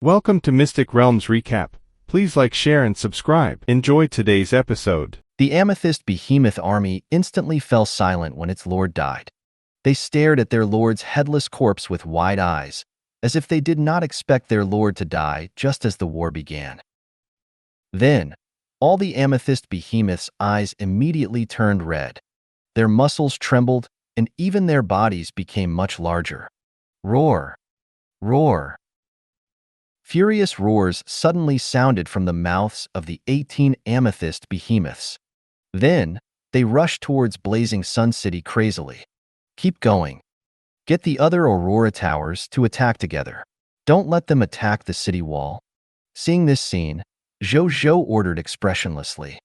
Welcome to Mystic Realms Recap. Please like, share, and subscribe. Enjoy today's episode. The amethyst behemoth army instantly fell silent when its lord died. They stared at their lord's headless corpse with wide eyes, as if they did not expect their lord to die just as the war began. Then, all the amethyst behemoth's eyes immediately turned red. Their muscles trembled, and even their bodies became much larger. Roar! Roar! Furious roars suddenly sounded from the mouths of the 18 amethyst behemoths. Then, they rushed towards Blazing Sun City crazily. Keep going. Get the other Aurora Towers to attack together. Don't let them attack the city wall. Seeing this scene, Zhou Zhou ordered expressionlessly.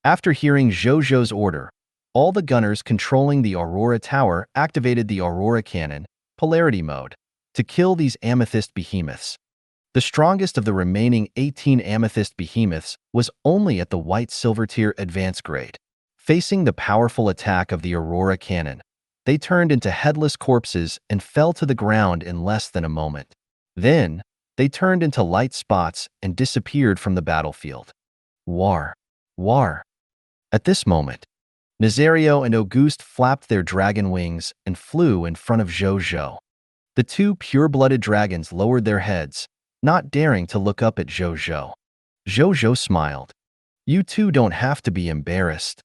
After hearing Zhou Zhou's order, all the gunners controlling the Aurora Tower activated the Aurora Cannon, polarity mode, to kill these amethyst behemoths. The strongest of the remaining 18 amethyst behemoths was only at the white-silver tier advanced grade. Facing the powerful attack of the Aurora Cannon, they turned into headless corpses and fell to the ground in less than a moment. Then, they turned into light spots and disappeared from the battlefield. War! War! At this moment, Nazario and Auguste flapped their dragon wings and flew in front of Zhou Zhou. The two pure-blooded dragons lowered their heads, not daring to look up at Zhou Zhou. Zhou Zhou smiled. You two don't have to be embarrassed.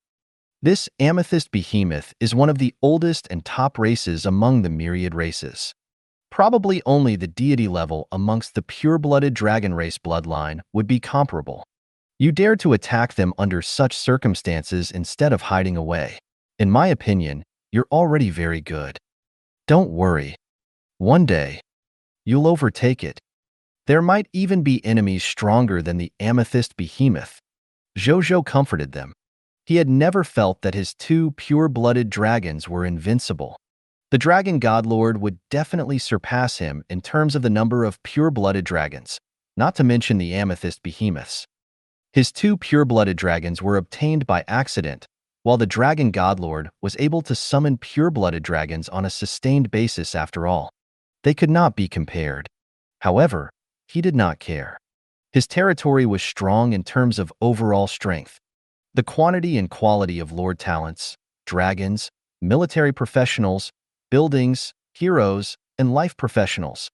This amethyst behemoth is one of the oldest and top races among the myriad races. Probably only the deity level amongst the pure-blooded dragon race bloodline would be comparable. You dare to attack them under such circumstances instead of hiding away. In my opinion, you're already very good. Don't worry. One day, you'll overtake it. There might even be enemies stronger than the amethyst behemoth. Zhou Zhou comforted them. He had never felt that his two pure-blooded dragons were invincible. The dragon godlord would definitely surpass him in terms of the number of pure-blooded dragons, not to mention the amethyst behemoths. His two pure-blooded dragons were obtained by accident, while the dragon godlord was able to summon pure-blooded dragons on a sustained basis after all. They could not be compared. However, he did not care. His territory was strong in terms of overall strength. The quantity and quality of lord talents, dragons, military professionals, buildings, heroes, and life professionals.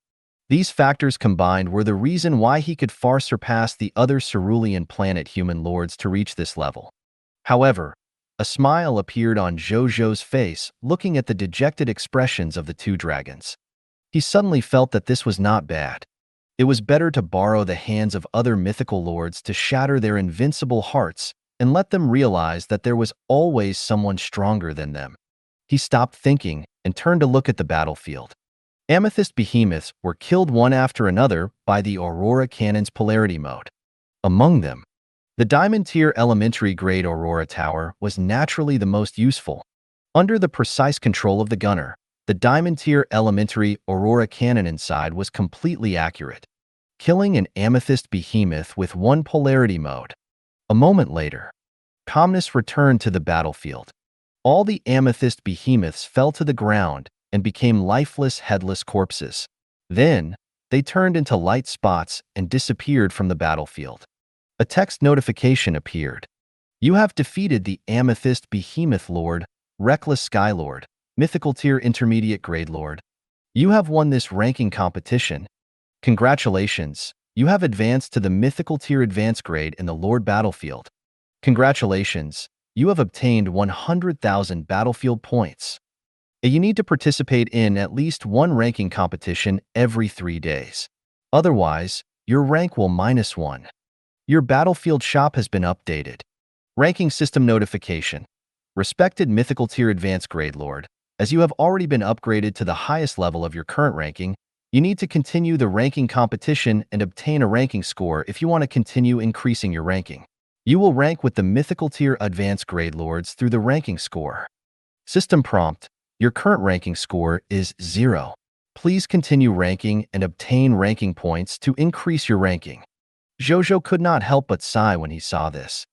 These factors combined were the reason why he could far surpass the other cerulean planet human lords to reach this level. However, a smile appeared on Zhou Zhou's face looking at the dejected expressions of the two dragons. He suddenly felt that this was not bad. It was better to borrow the hands of other mythical lords to shatter their invincible hearts and let them realize that there was always someone stronger than them. He stopped thinking and turned to look at the battlefield. Amethyst behemoths were killed one after another by the Aurora Cannon's polarity mode. Among them, the diamond-tier elementary-grade Aurora Tower was naturally the most useful. Under the precise control of the gunner, the diamond-tier elementary Aurora Cannon inside was completely accurate, killing an amethyst behemoth with one polarity mode. A moment later, calmness returned to the battlefield. All the amethyst behemoths fell to the ground and became lifeless, headless corpses. Then, they turned into light spots and disappeared from the battlefield. A text notification appeared. You have defeated the amethyst behemoth lord, reckless skylord, mythical tier intermediate grade lord. You have won this ranking competition. Congratulations, you have advanced to the mythical tier advanced grade in the lord battlefield. Congratulations, you have obtained 100,000 battlefield points. You need to participate in at least one ranking competition every 3 days. Otherwise, your rank will -1. Your battlefield shop has been updated. Ranking system notification. Respected mythical tier advanced grade lord, as you have already been upgraded to the highest level of your current ranking, you need to continue the ranking competition and obtain a ranking score if you want to continue increasing your ranking. You will rank with the mythical tier advanced grade lords through the ranking score. System prompt. Your current ranking score is 0. Please continue ranking and obtain ranking points to increase your ranking. Zhou Zhou could not help but sigh when he saw this.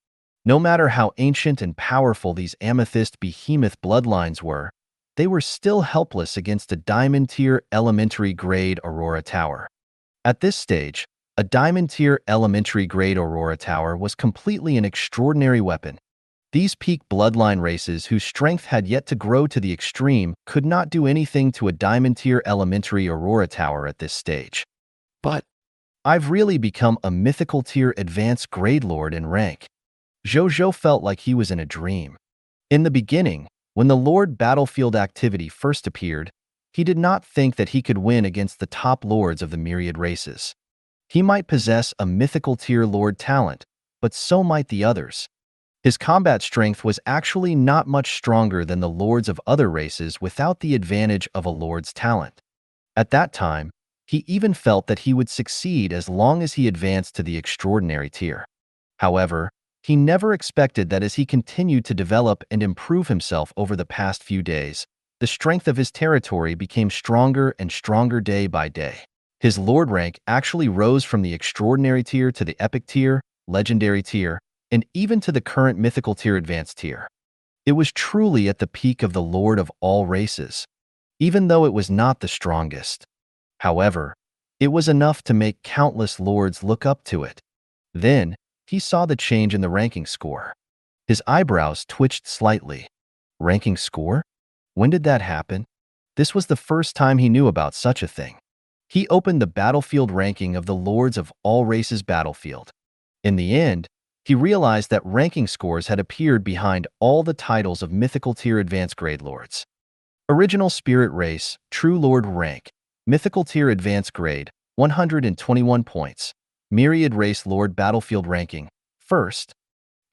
No matter how ancient and powerful these amethyst behemoth bloodlines were, they were still helpless against a diamond-tier elementary-grade Aurora Tower. At this stage, A diamond-tier elementary-grade Aurora Tower was completely an extraordinary weapon. These peak bloodline races whose strength had yet to grow to the extreme could not do anything to a diamond-tier elementary Aurora Tower at this stage. But I've really become a mythical-tier advanced grade lord in rank. Zhou Zhou felt like he was in a dream. In the beginning, when the Lord battlefield activity first appeared, he did not think that he could win against the top lords of the myriad races. He might possess a mythical tier lord talent, but so might the others. His combat strength was actually not much stronger than the lords of other races without the advantage of a lord's talent. At that time, he even felt that he would succeed as long as he advanced to the extraordinary tier. However, he never expected that as he continued to develop and improve himself over the past few days, the strength of his territory became stronger and stronger day by day. His lord rank actually rose from the extraordinary tier to the epic tier, legendary tier, and even to the current mythical tier advanced tier. It was truly at the peak of the lord of all races, even though it was not the strongest. However, it was enough to make countless lords look up to it. Then, he saw the change in the ranking score. His eyebrows twitched slightly. Ranking score? When did that happen? This was the first time he knew about such a thing. He opened the battlefield ranking of the Lords of all races battlefield. In the end, he realized that ranking scores had appeared behind all the titles of mythical tier advanced grade lords. Original Spirit Race, True Lord Rank, Mythical Tier Advanced Grade, 121 points. Myriad Race Lord Battlefield Ranking, First.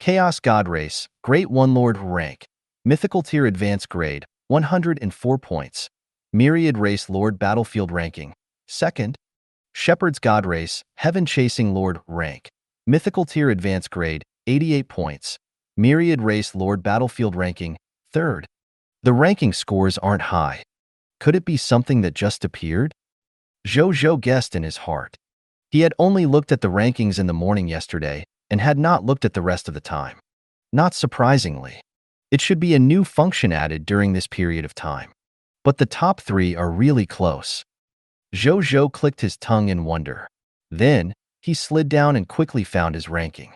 Chaos God Race, Great One Lord Rank, Mythical Tier Advanced Grade, 104 points. Myriad Race Lord Battlefield Ranking, Second. Shepherd's God Race, Heaven Chasing Lord Rank, Mythical Tier Advanced Grade, 88 points. Myriad Race Lord Battlefield Ranking, Third. The ranking scores aren't high. Could it be something that just appeared? Zhou Zhou guessed in his heart. He had only looked at the rankings in the morning yesterday and had not looked at the rest of the time. Not surprisingly, it should be a new function added during this period of time. But the top three are really close. Zhou Zhou clicked his tongue in wonder. Then, he slid down and quickly found his ranking.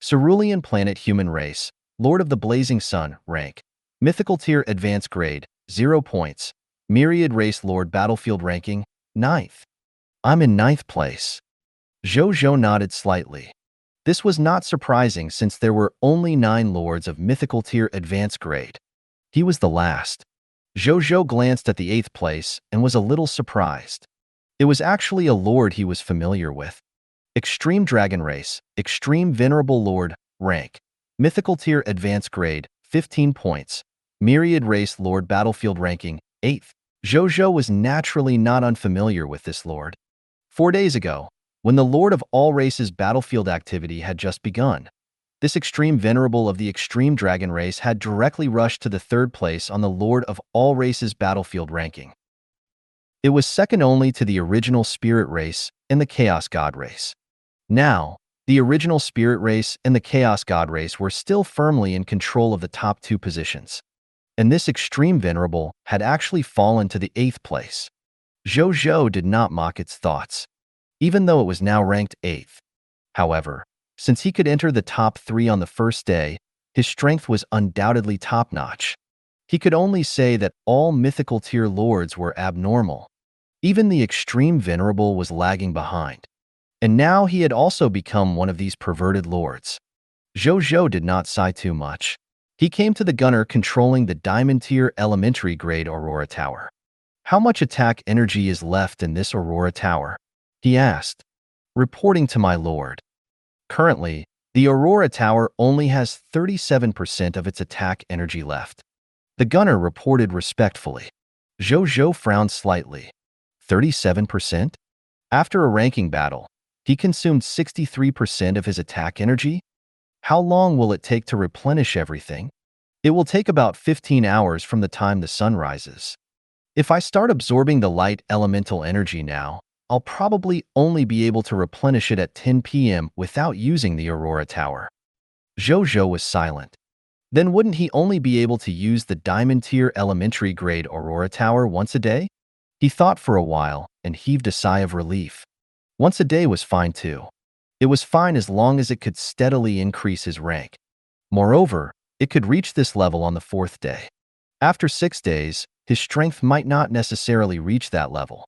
Cerulean Planet Human Race, Lord of the Blazing Sun, Rank, Mythical Tier Advanced Grade, 0 points. Myriad Race Lord Battlefield Ranking, 9th. I'm in 9th place. Zhou Zhou nodded slightly. This was not surprising since there were only 9 lords of Mythical Tier Advanced Grade. He was the last. Zhou Zhou glanced at the 8th place and was a little surprised. It was actually a lord he was familiar with. Extreme Dragon Race, Extreme Venerable Lord, Rank, Mythical Tier Advanced Grade, 15 points. Myriad Race Lord Battlefield Ranking, 8th. Zhou Zhou was naturally not unfamiliar with this lord. 4 days ago, when the Lord of all races battlefield activity had just begun, this extreme venerable of the extreme dragon race had directly rushed to the 3rd place on the Lord of all races battlefield ranking. It was second only to the original spirit race and the chaos god race. Now, the original spirit race and the chaos god race were still firmly in control of the top 2 positions. And this extreme venerable had actually fallen to the 8th place. Zhou Zhou did not mock its thoughts, even though it was now ranked 8th. However, since he could enter the top 3 on the first day, his strength was undoubtedly top-notch. He could only say that all mythical tier lords were abnormal. Even the extreme venerable was lagging behind. And now he had also become one of these perverted lords. Zhou Zhou did not sigh too much. He came to the gunner controlling the diamond tier elementary grade Aurora Tower. How much attack energy is left in this Aurora Tower? He asked. Reporting to my lord. Currently, the Aurora Tower only has 37% of its attack energy left. The gunner reported respectfully. Zhou Zhou frowned slightly. 37%? After a ranking battle, he consumed 63% of his attack energy? How long will it take to replenish everything? It will take about 15 hours from the time the sun rises. If I start absorbing the light elemental energy now, I'll probably only be able to replenish it at 10 p.m. without using the Aurora Tower. Zhou Zhou was silent. Then wouldn't he only be able to use the diamond tier elementary grade Aurora Tower once a day? He thought for a while and heaved a sigh of relief. Once a day was fine too. It was fine as long as it could steadily increase his rank. Moreover, it could reach this level on the 4th day. After 6 days, his strength might not necessarily reach that level.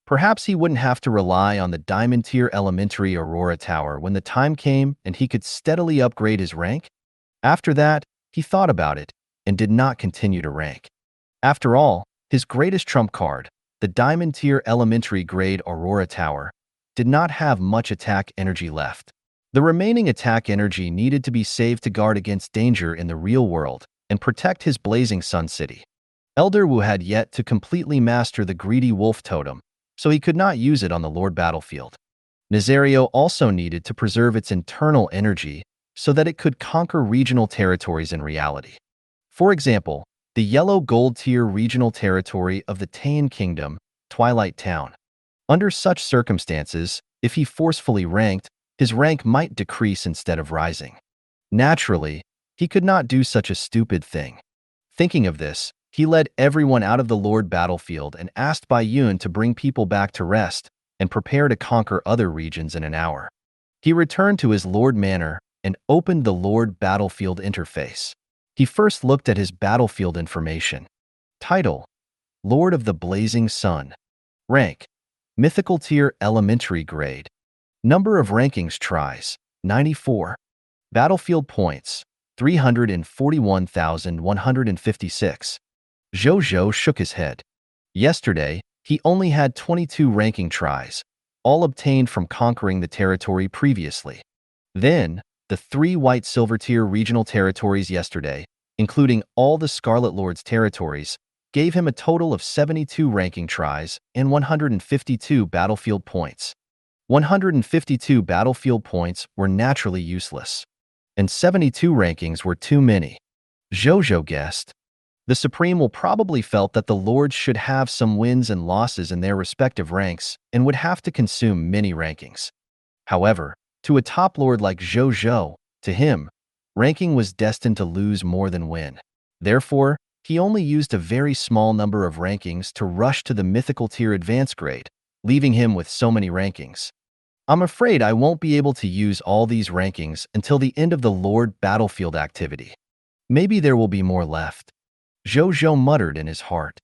Perhaps he wouldn't have to rely on the Diamond Tier Elementary Aurora Tower when the time came and he could steadily upgrade his rank. After that, he thought about it and did not continue to rank. After all, his greatest trump card, the Diamond Tier Elementary Grade Aurora Tower, did not have much attack energy left. The remaining attack energy needed to be saved to guard against danger in the real world and protect his Blazing Sun City. Elder Wu had yet to completely master the Greedy Wolf Totem, so he could not use it on the Lord battlefield. Nazario also needed to preserve its internal energy so that it could conquer regional territories in reality. For example, the Yellow Gold Tier regional territory of the Taiyan Kingdom, Twilight Town. Under such circumstances, if he forcefully ranked, his rank might decrease instead of rising. Naturally, he could not do such a stupid thing. Thinking of this, he led everyone out of the Lord battlefield and asked Bai Yun to bring people back to rest and prepare to conquer other regions in an hour. He returned to his Lord Manor and opened the Lord battlefield interface. He first looked at his battlefield information. Title: Lord of the Blazing Sun. Rank: Mythical Tier Elementary Grade. Number of rankings tries: 94. Battlefield points: 341,156. Zhou Zhou shook his head. Yesterday, he only had 22 ranking tries, all obtained from conquering the territory previously. Then, the 3 white silver tier regional territories yesterday, including all the Scarlet Lord's territories, gave him a total of 72 ranking tries and 152 battlefield points. 152 battlefield points were naturally useless, and 72 rankings were too many. Zhou Zhou guessed. The Supreme will probably felt that the Lords should have some wins and losses in their respective ranks and would have to consume many rankings. However, to a top Lord like Zhou Zhou, to him, ranking was destined to lose more than win. Therefore, he only used a very small number of rankings to rush to the mythical tier advanced grade, leaving him with so many rankings. I'm afraid I won't be able to use all these rankings until the end of the Lord battlefield activity. Maybe there will be more left. Zhou Zhou muttered in his heart.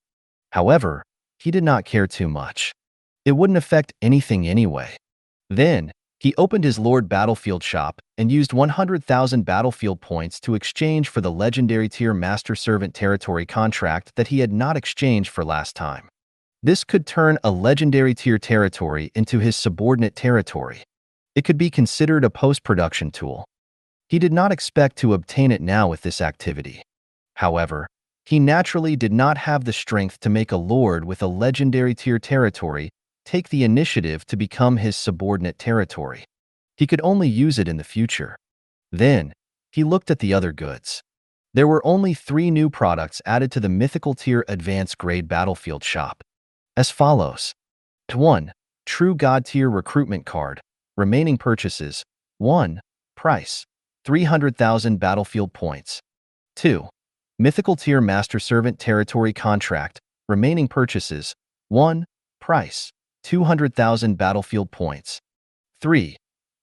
However, he did not care too much. It wouldn't affect anything anyway. Then, he opened his Lord battlefield shop and used 100,000 battlefield points to exchange for the legendary tier Master Servant territory contract that he had not exchanged for last time. This could turn a legendary tier territory into his subordinate territory. It could be considered a post-production tool. He did not expect to obtain it now with this activity. However, he naturally did not have the strength to make a lord with a legendary tier territory take the initiative to become his subordinate territory. He could only use it in the future. Then, he looked at the other goods. There were only 3 new products added to the mythical tier advanced grade battlefield shop. As follows. 1. True God tier recruitment card. Remaining purchases: 1. Price: 300,000 battlefield points. 2. Mythical tier Master Servant territory contract. Remaining purchases: 1. Price: 200,000 battlefield points. 3.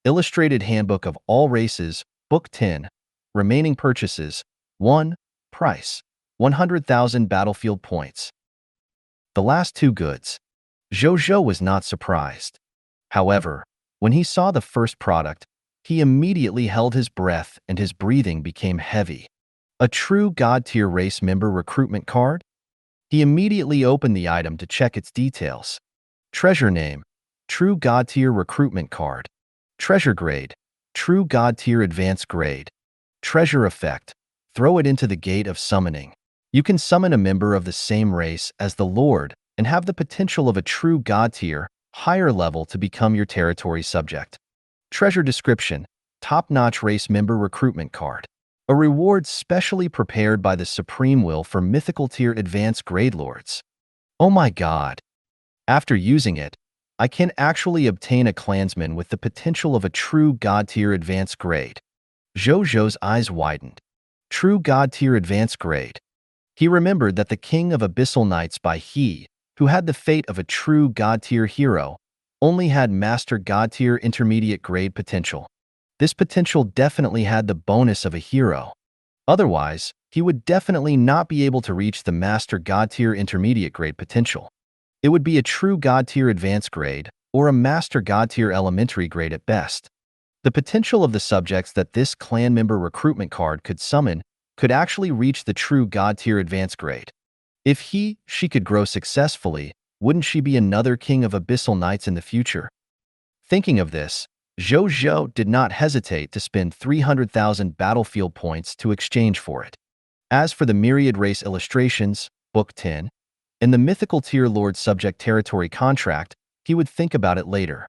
Illustrated Handbook of All Races, Book 10. Remaining purchases: 1. Price: 100,000 battlefield points. The last 2 goods. Zhou Zhou was not surprised. However, when he saw the first product, he immediately held his breath and his breathing became heavy. A true God tier race member recruitment card? He immediately opened the item to check its details. Treasure name: True God tier recruitment card. Treasure grade: True God tier advanced grade. Treasure effect: throw it into the gate of summoning. You can summon a member of the same race as the Lord and have the potential of a true God tier, higher level to become your territory subject. Treasure description: top-notch race member recruitment card. A reward specially prepared by the Supreme Will for mythical tier advanced grade lords. Oh my god. After using it, I can actually obtain a clansman with the potential of a true God tier advanced grade. Zhou Zhou's eyes widened. True God tier advanced grade. He remembered that the king of Abyssal Knights by he, who had the fate of a true God tier hero, only had Master God tier intermediate grade potential. This potential definitely had the bonus of a hero. Otherwise, he would definitely not be able to reach the Master God tier intermediate grade potential. It would be a true God tier advanced grade, or a Master God tier elementary grade at best. The potential of the subjects that this clan member recruitment card could summon could actually reach the true God tier advanced grade. If she could grow successfully, wouldn't she be another king of abyssal knights in the future? Thinking of this, Zhou Zhou did not hesitate to spend 300,000 battlefield points to exchange for it. As for the myriad race illustrations, Book 10, and the mythical tier lord subject territory contract, he would think about it later.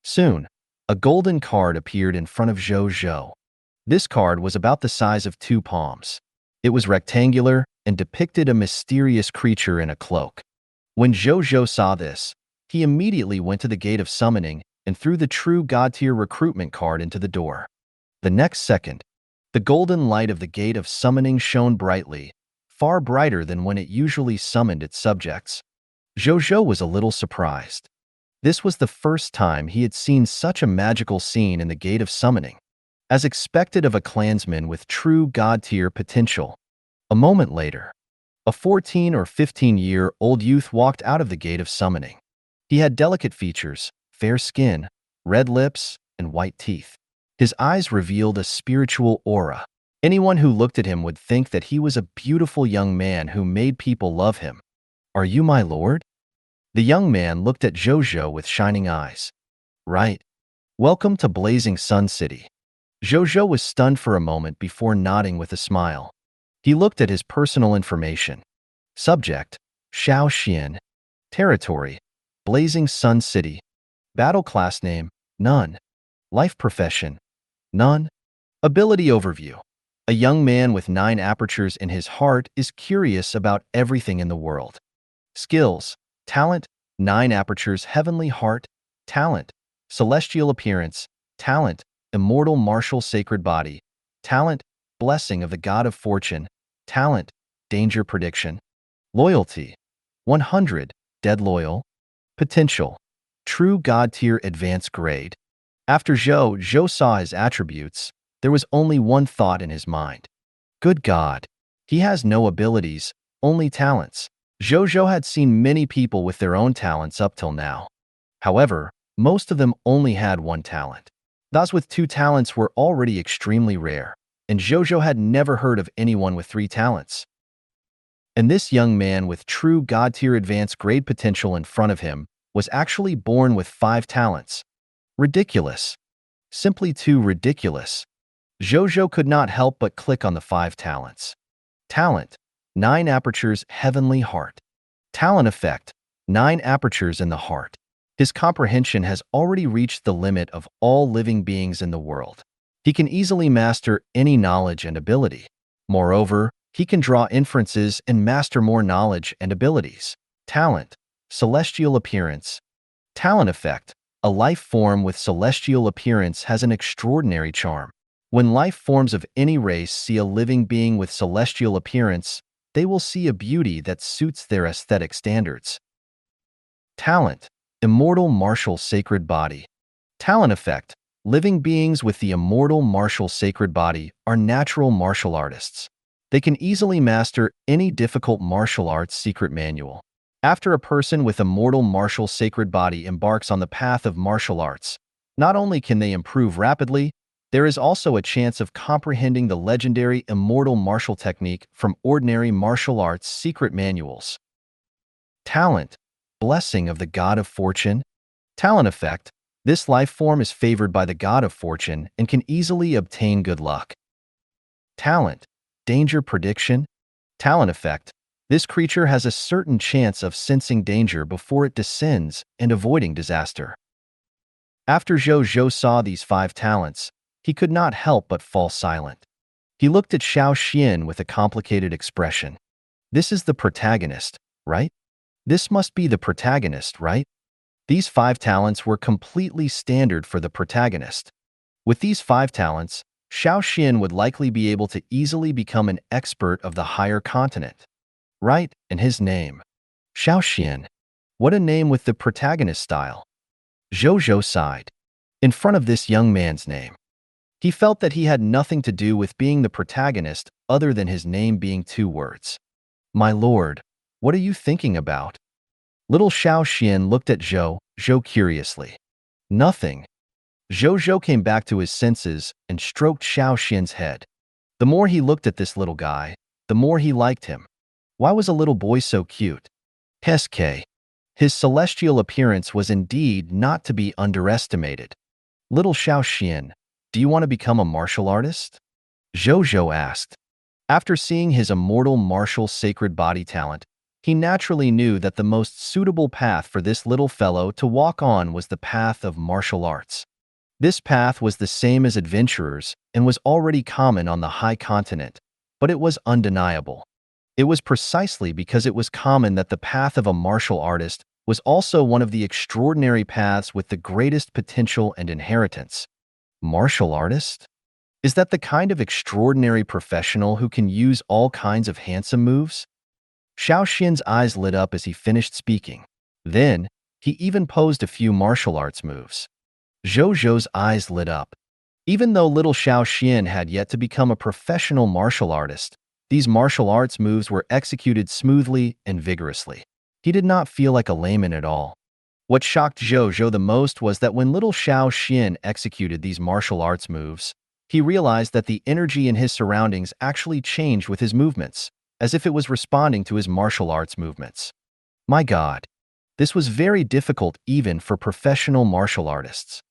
Soon, a golden card appeared in front of Zhou Zhou. This card was about the size of 2 palms. It was rectangular and depicted a mysterious creature in a cloak. When Zhou Zhou saw this, he immediately went to the gate of summoning and threw the true God tier recruitment card into the door. The next second, the golden light of the gate of summoning shone brightly, far brighter than when it usually summoned its subjects. Zhou Zhou was a little surprised. This was the first time he had seen such a magical scene in the gate of summoning, as expected of a clansman with true God tier potential. A moment later, a 14 or 15-year-old youth walked out of the gate of summoning. He had delicate features, fair skin, red lips, and white teeth. His eyes revealed a spiritual aura. Anyone who looked at him would think that he was a beautiful young man who made people love him. "Are you my lord?" The young man looked at Zhou Zhou with shining eyes. "Right. Welcome to Blazing Sun City." Zhou Zhou was stunned for a moment before nodding with a smile. He looked at his personal information. Subject: Xiao Xian. Territory: Blazing Sun City. Battle class name: None. Life profession: None. Ability overview: a young man with 9 apertures in his heart is curious about everything in the world. Skills: talent, 9 apertures heavenly heart, talent, celestial appearance, talent, immortal martial sacred body, talent, blessing of the god of fortune, talent, danger prediction. Loyalty: 100, dead loyal. Potential: true god tier advanced grade. After Zhou Zhou saw his attributes, there was only one thought in his mind. Good God, he has no abilities, only talents. Zhou Zhou had seen many people with their own talents up till now. However, most of them only had one talent. Those with 2 talents were already extremely rare, and Zhou Zhou had never heard of anyone with 3 talents. And this young man with true god tier advanced grade potential in front of him was actually born with 5 talents. Ridiculous. Simply too ridiculous. Zhou Zhou could not help but click on the 5 talents. Talent: 9 apertures heavenly heart. Talent effect: 9 apertures in the heart. His comprehension has already reached the limit of all living beings in the world. He can easily master any knowledge and ability. Moreover, he can draw inferences and master more knowledge and abilities. Talent: celestial appearance. Talent effect: a life form with celestial appearance has an extraordinary charm. When life forms of any race see a living being with celestial appearance, they will see a beauty that suits their aesthetic standards. Talent: immortal martial sacred body. Talent effect: living beings with the immortal martial sacred body are natural martial artists. They can easily master any difficult martial arts secret manual. After a person with immortal martial sacred body embarks on the path of martial arts, not only can they improve rapidly, there is also a chance of comprehending the legendary immortal martial technique from ordinary martial arts secret manuals. Talent: blessing of the god of fortune. Talent effect: this life form is favored by the god of fortune and can easily obtain good luck. Talent: danger prediction. Talent effect: this creature has a certain chance of sensing danger before it descends and avoiding disaster. After Zhou Zhou saw these 5 talents, he could not help but fall silent. He looked at Xiao Xian with a complicated expression. This is the protagonist, right? This must be the protagonist, right? These 5 talents were completely standard for the protagonist. With these 5 talents, Xiao Xian would likely be able to easily become an expert of the higher continent. Right, and his name. Xiao Xian. What a name with the protagonist style. Zhou Zhou sighed. In front of this young man's name, he felt that he had nothing to do with being the protagonist other than his name being 2 words. My lord, what are you thinking about? Little Xiao Xian looked at Zhou Zhou curiously. Nothing. Zhou Zhou came back to his senses and stroked Xiao Xian's head. The more he looked at this little guy, the more he liked him. Why was a little boy so cute? SK. His celestial appearance was indeed not to be underestimated. Little Xiao Xian, do you want to become a martial artist? Zhou Zhou asked. After seeing his immortal martial sacred body talent, he naturally knew that the most suitable path for this little fellow to walk on was the path of martial arts. This path was the same as adventurers and was already common on the high continent, but it was undeniable. It was precisely because it was common that the path of a martial artist was also one of the extraordinary paths with the greatest potential and inheritance. Martial artist? Is that the kind of extraordinary professional who can use all kinds of handsome moves? Xiao Xian's eyes lit up as he finished speaking. Then, he even posed a few martial arts moves. Zhou Zhou's eyes lit up. Even though little Xiao Xian had yet to become a professional martial artist, these martial arts moves were executed smoothly and vigorously. He did not feel like a layman at all. What shocked Zhou Zhou the most was that when little Xiao Xian executed these martial arts moves, he realized that the energy in his surroundings actually changed with his movements, as if it was responding to his martial arts movements. My God, this was very difficult even for professional martial artists.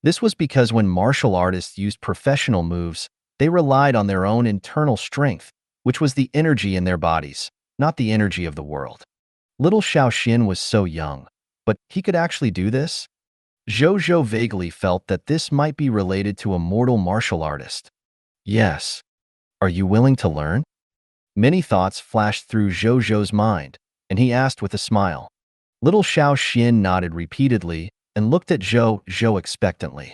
This was because when martial artists used professional moves, they relied on their own internal strength, which was the energy in their bodies, not the energy of the world. Little Xiao Xian was so young, but he could actually do this? Zhou Zhou vaguely felt that this might be related to a mortal martial artist. Yes. Are you willing to learn? Many thoughts flashed through Zhou Zhou's mind, and he asked with a smile. Little Xiao Xian nodded repeatedly and looked at Zhou Zhou expectantly.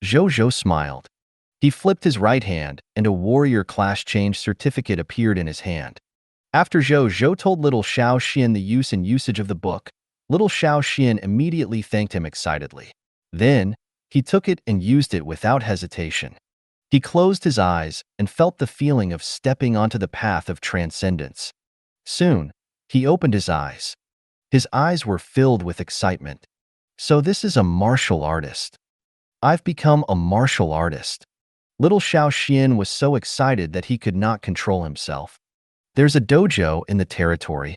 Zhou Zhou smiled. He flipped his right hand, and a warrior class change certificate appeared in his hand. After Zhou Zhou told little Xiao Xian the use and usage of the book, little Xiao Xian immediately thanked him excitedly. Then, he took it and used it without hesitation. He closed his eyes and felt the feeling of stepping onto the path of transcendence. Soon, he opened his eyes. His eyes were filled with excitement. So this is a martial artist. I've become a martial artist. Little Xiao Xian was so excited that he could not control himself. There's a dojo in the territory.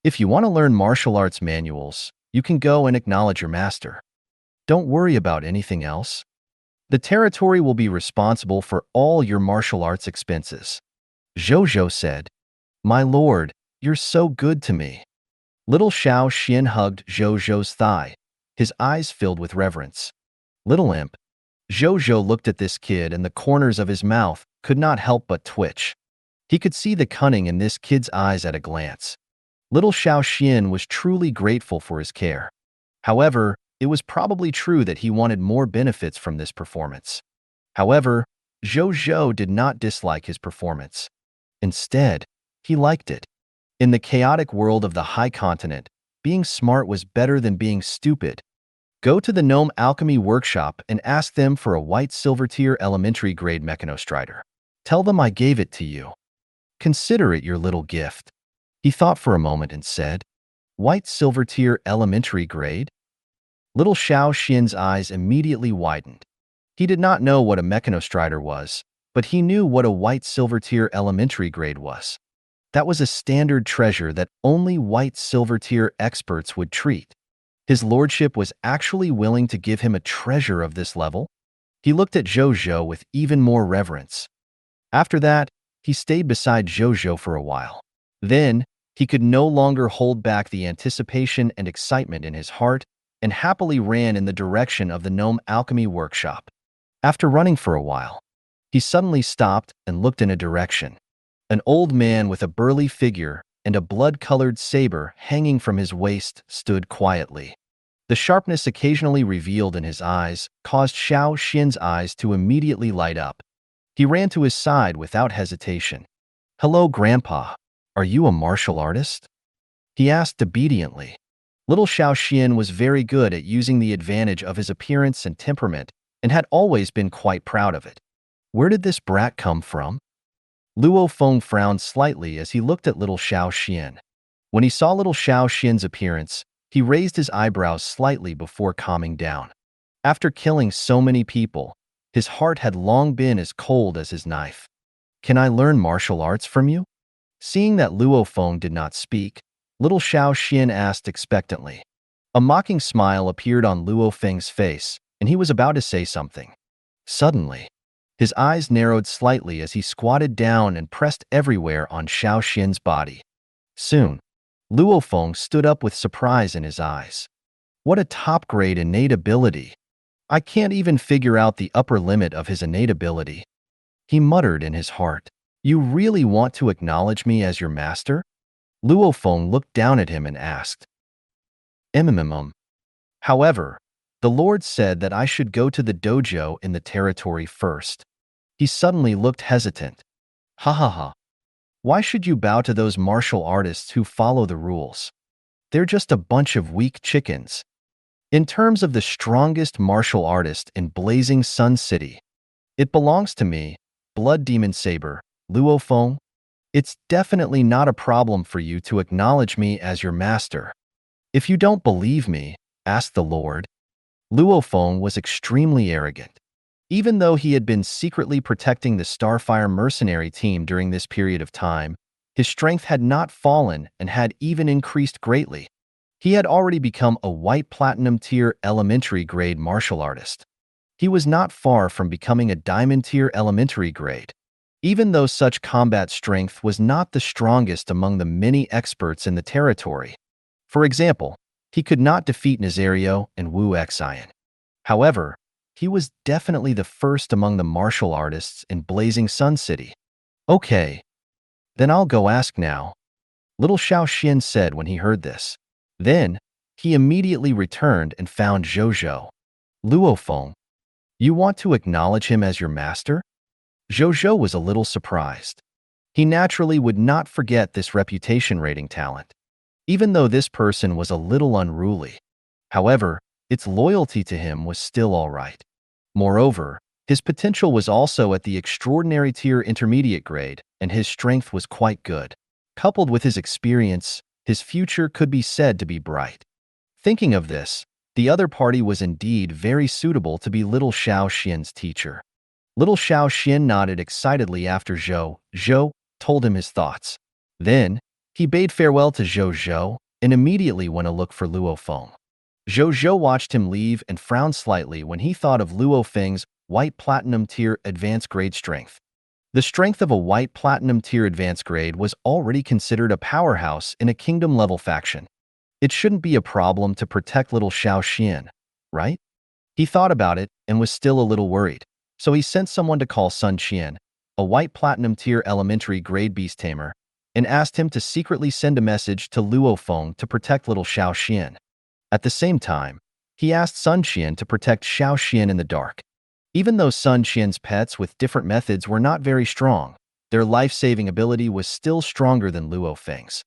If you want to learn martial arts manuals, you can go and acknowledge your master. Don't worry about anything else. The territory will be responsible for all your martial arts expenses. Zhou Zhou said, My lord, you're so good to me. Little Xiao Xian hugged Zhou Zhou's thigh, his eyes filled with reverence. Little imp. Zhou Zhou looked at this kid and the corners of his mouth could not help but twitch. He could see the cunning in this kid's eyes at a glance. Little Xiao Xian was truly grateful for his care. However, it was probably true that he wanted more benefits from this performance. However, Zhou Zhou did not dislike his performance. Instead, he liked it. In the chaotic world of the high continent, being smart was better than being stupid. Go to the Gnome Alchemy Workshop and ask them for a white silver tier elementary grade mechanostrider. Tell them I gave it to you. Consider it your little gift. He thought for a moment and said, White silver tier elementary grade? Little Xiao Xian's eyes immediately widened. He did not know what a mechanostrider was, but he knew what a white silver tier elementary grade was. That was a standard treasure that only white silver tier experts would treat. His lordship was actually willing to give him a treasure of this level? He looked at Zhou Zhou with even more reverence. After that, he stayed beside Zhou Zhou for a while. Then, he could no longer hold back the anticipation and excitement in his heart and happily ran in the direction of the Gnome Alchemy Workshop. After running for a while, he suddenly stopped and looked in a direction. An old man with a burly figure and a blood-colored saber hanging from his waist stood quietly. The sharpness occasionally revealed in his eyes caused Xiao Xian's eyes to immediately light up. He ran to his side without hesitation. Hello, Grandpa. Are you a martial artist? He asked obediently. Little Xiao Xian was very good at using the advantage of his appearance and temperament and had always been quite proud of it. Where did this brat come from? Luo Feng frowned slightly as he looked at little Xiao Xian. When he saw little Xiao Xian's appearance, he raised his eyebrows slightly before calming down. After killing so many people, his heart had long been as cold as his knife. Can I learn martial arts from you? Seeing that Luo Feng did not speak, little Xiao Xian asked expectantly. A mocking smile appeared on Luo Feng's face, and he was about to say something. Suddenly, his eyes narrowed slightly as he squatted down and pressed everywhere on Xiao Xian's body. Soon, Luo Feng stood up with surprise in his eyes. What a top-grade innate ability! I can't even figure out the upper limit of his innate ability. He muttered in his heart. You really want to acknowledge me as your master? Luo Feng looked down at him and asked. However, the Lord said that I should go to the dojo in the territory first. He suddenly looked hesitant. Ha ha ha. Why should you bow to those martial artists who follow the rules? They're just a bunch of weak chickens. In terms of the strongest martial artist in Blazing Sun City, it belongs to me, Blood Demon Saber, Luo Feng. It's definitely not a problem for you to acknowledge me as your master. If you don't believe me, ask the Lord. Luo Feng was extremely arrogant. Even though he had been secretly protecting the Starfire mercenary team during this period of time, his strength had not fallen and had even increased greatly. He had already become a white platinum tier elementary grade martial artist. He was not far from becoming a diamond tier elementary grade. Even though such combat strength was not the strongest among the many experts in the territory. For example, he could not defeat Nazario and Wu Xian. However, he was definitely the first among the martial artists in Blazing Sun City. Okay, then I'll go ask now, little Xiao Xian said when he heard this. Then, he immediately returned and found Zhou Zhou. Luo Feng, you want to acknowledge him as your master? Zhou Zhou was a little surprised. He naturally would not forget this reputation rating talent, even though this person was a little unruly. However, its loyalty to him was still all right. Moreover, his potential was also at the extraordinary tier intermediate grade, and his strength was quite good. Coupled with his experience, his future could be said to be bright. Thinking of this, the other party was indeed very suitable to be little Xiao Xian's teacher. Little Xiao Xian nodded excitedly after Zhou Zhou told him his thoughts. Then, he bade farewell to Zhou Zhou and immediately went to look for Luo Feng. Zhou Zhou watched him leave and frowned slightly when he thought of Luo Feng's white platinum tier advanced grade strength. The strength of a white platinum tier advanced grade was already considered a powerhouse in a kingdom-level faction. It shouldn't be a problem to protect little Xiao Xian, right? He thought about it and was still a little worried, so he sent someone to call Sun Qian, a white platinum tier elementary grade beast tamer, and asked him to secretly send a message to Luo Feng to protect little Xiao Xian. At the same time, he asked Sun Qian to protect Xiao Xian in the dark. Even though Sun Qian's pets with different methods were not very strong, their life-saving ability was still stronger than Luo Feng's.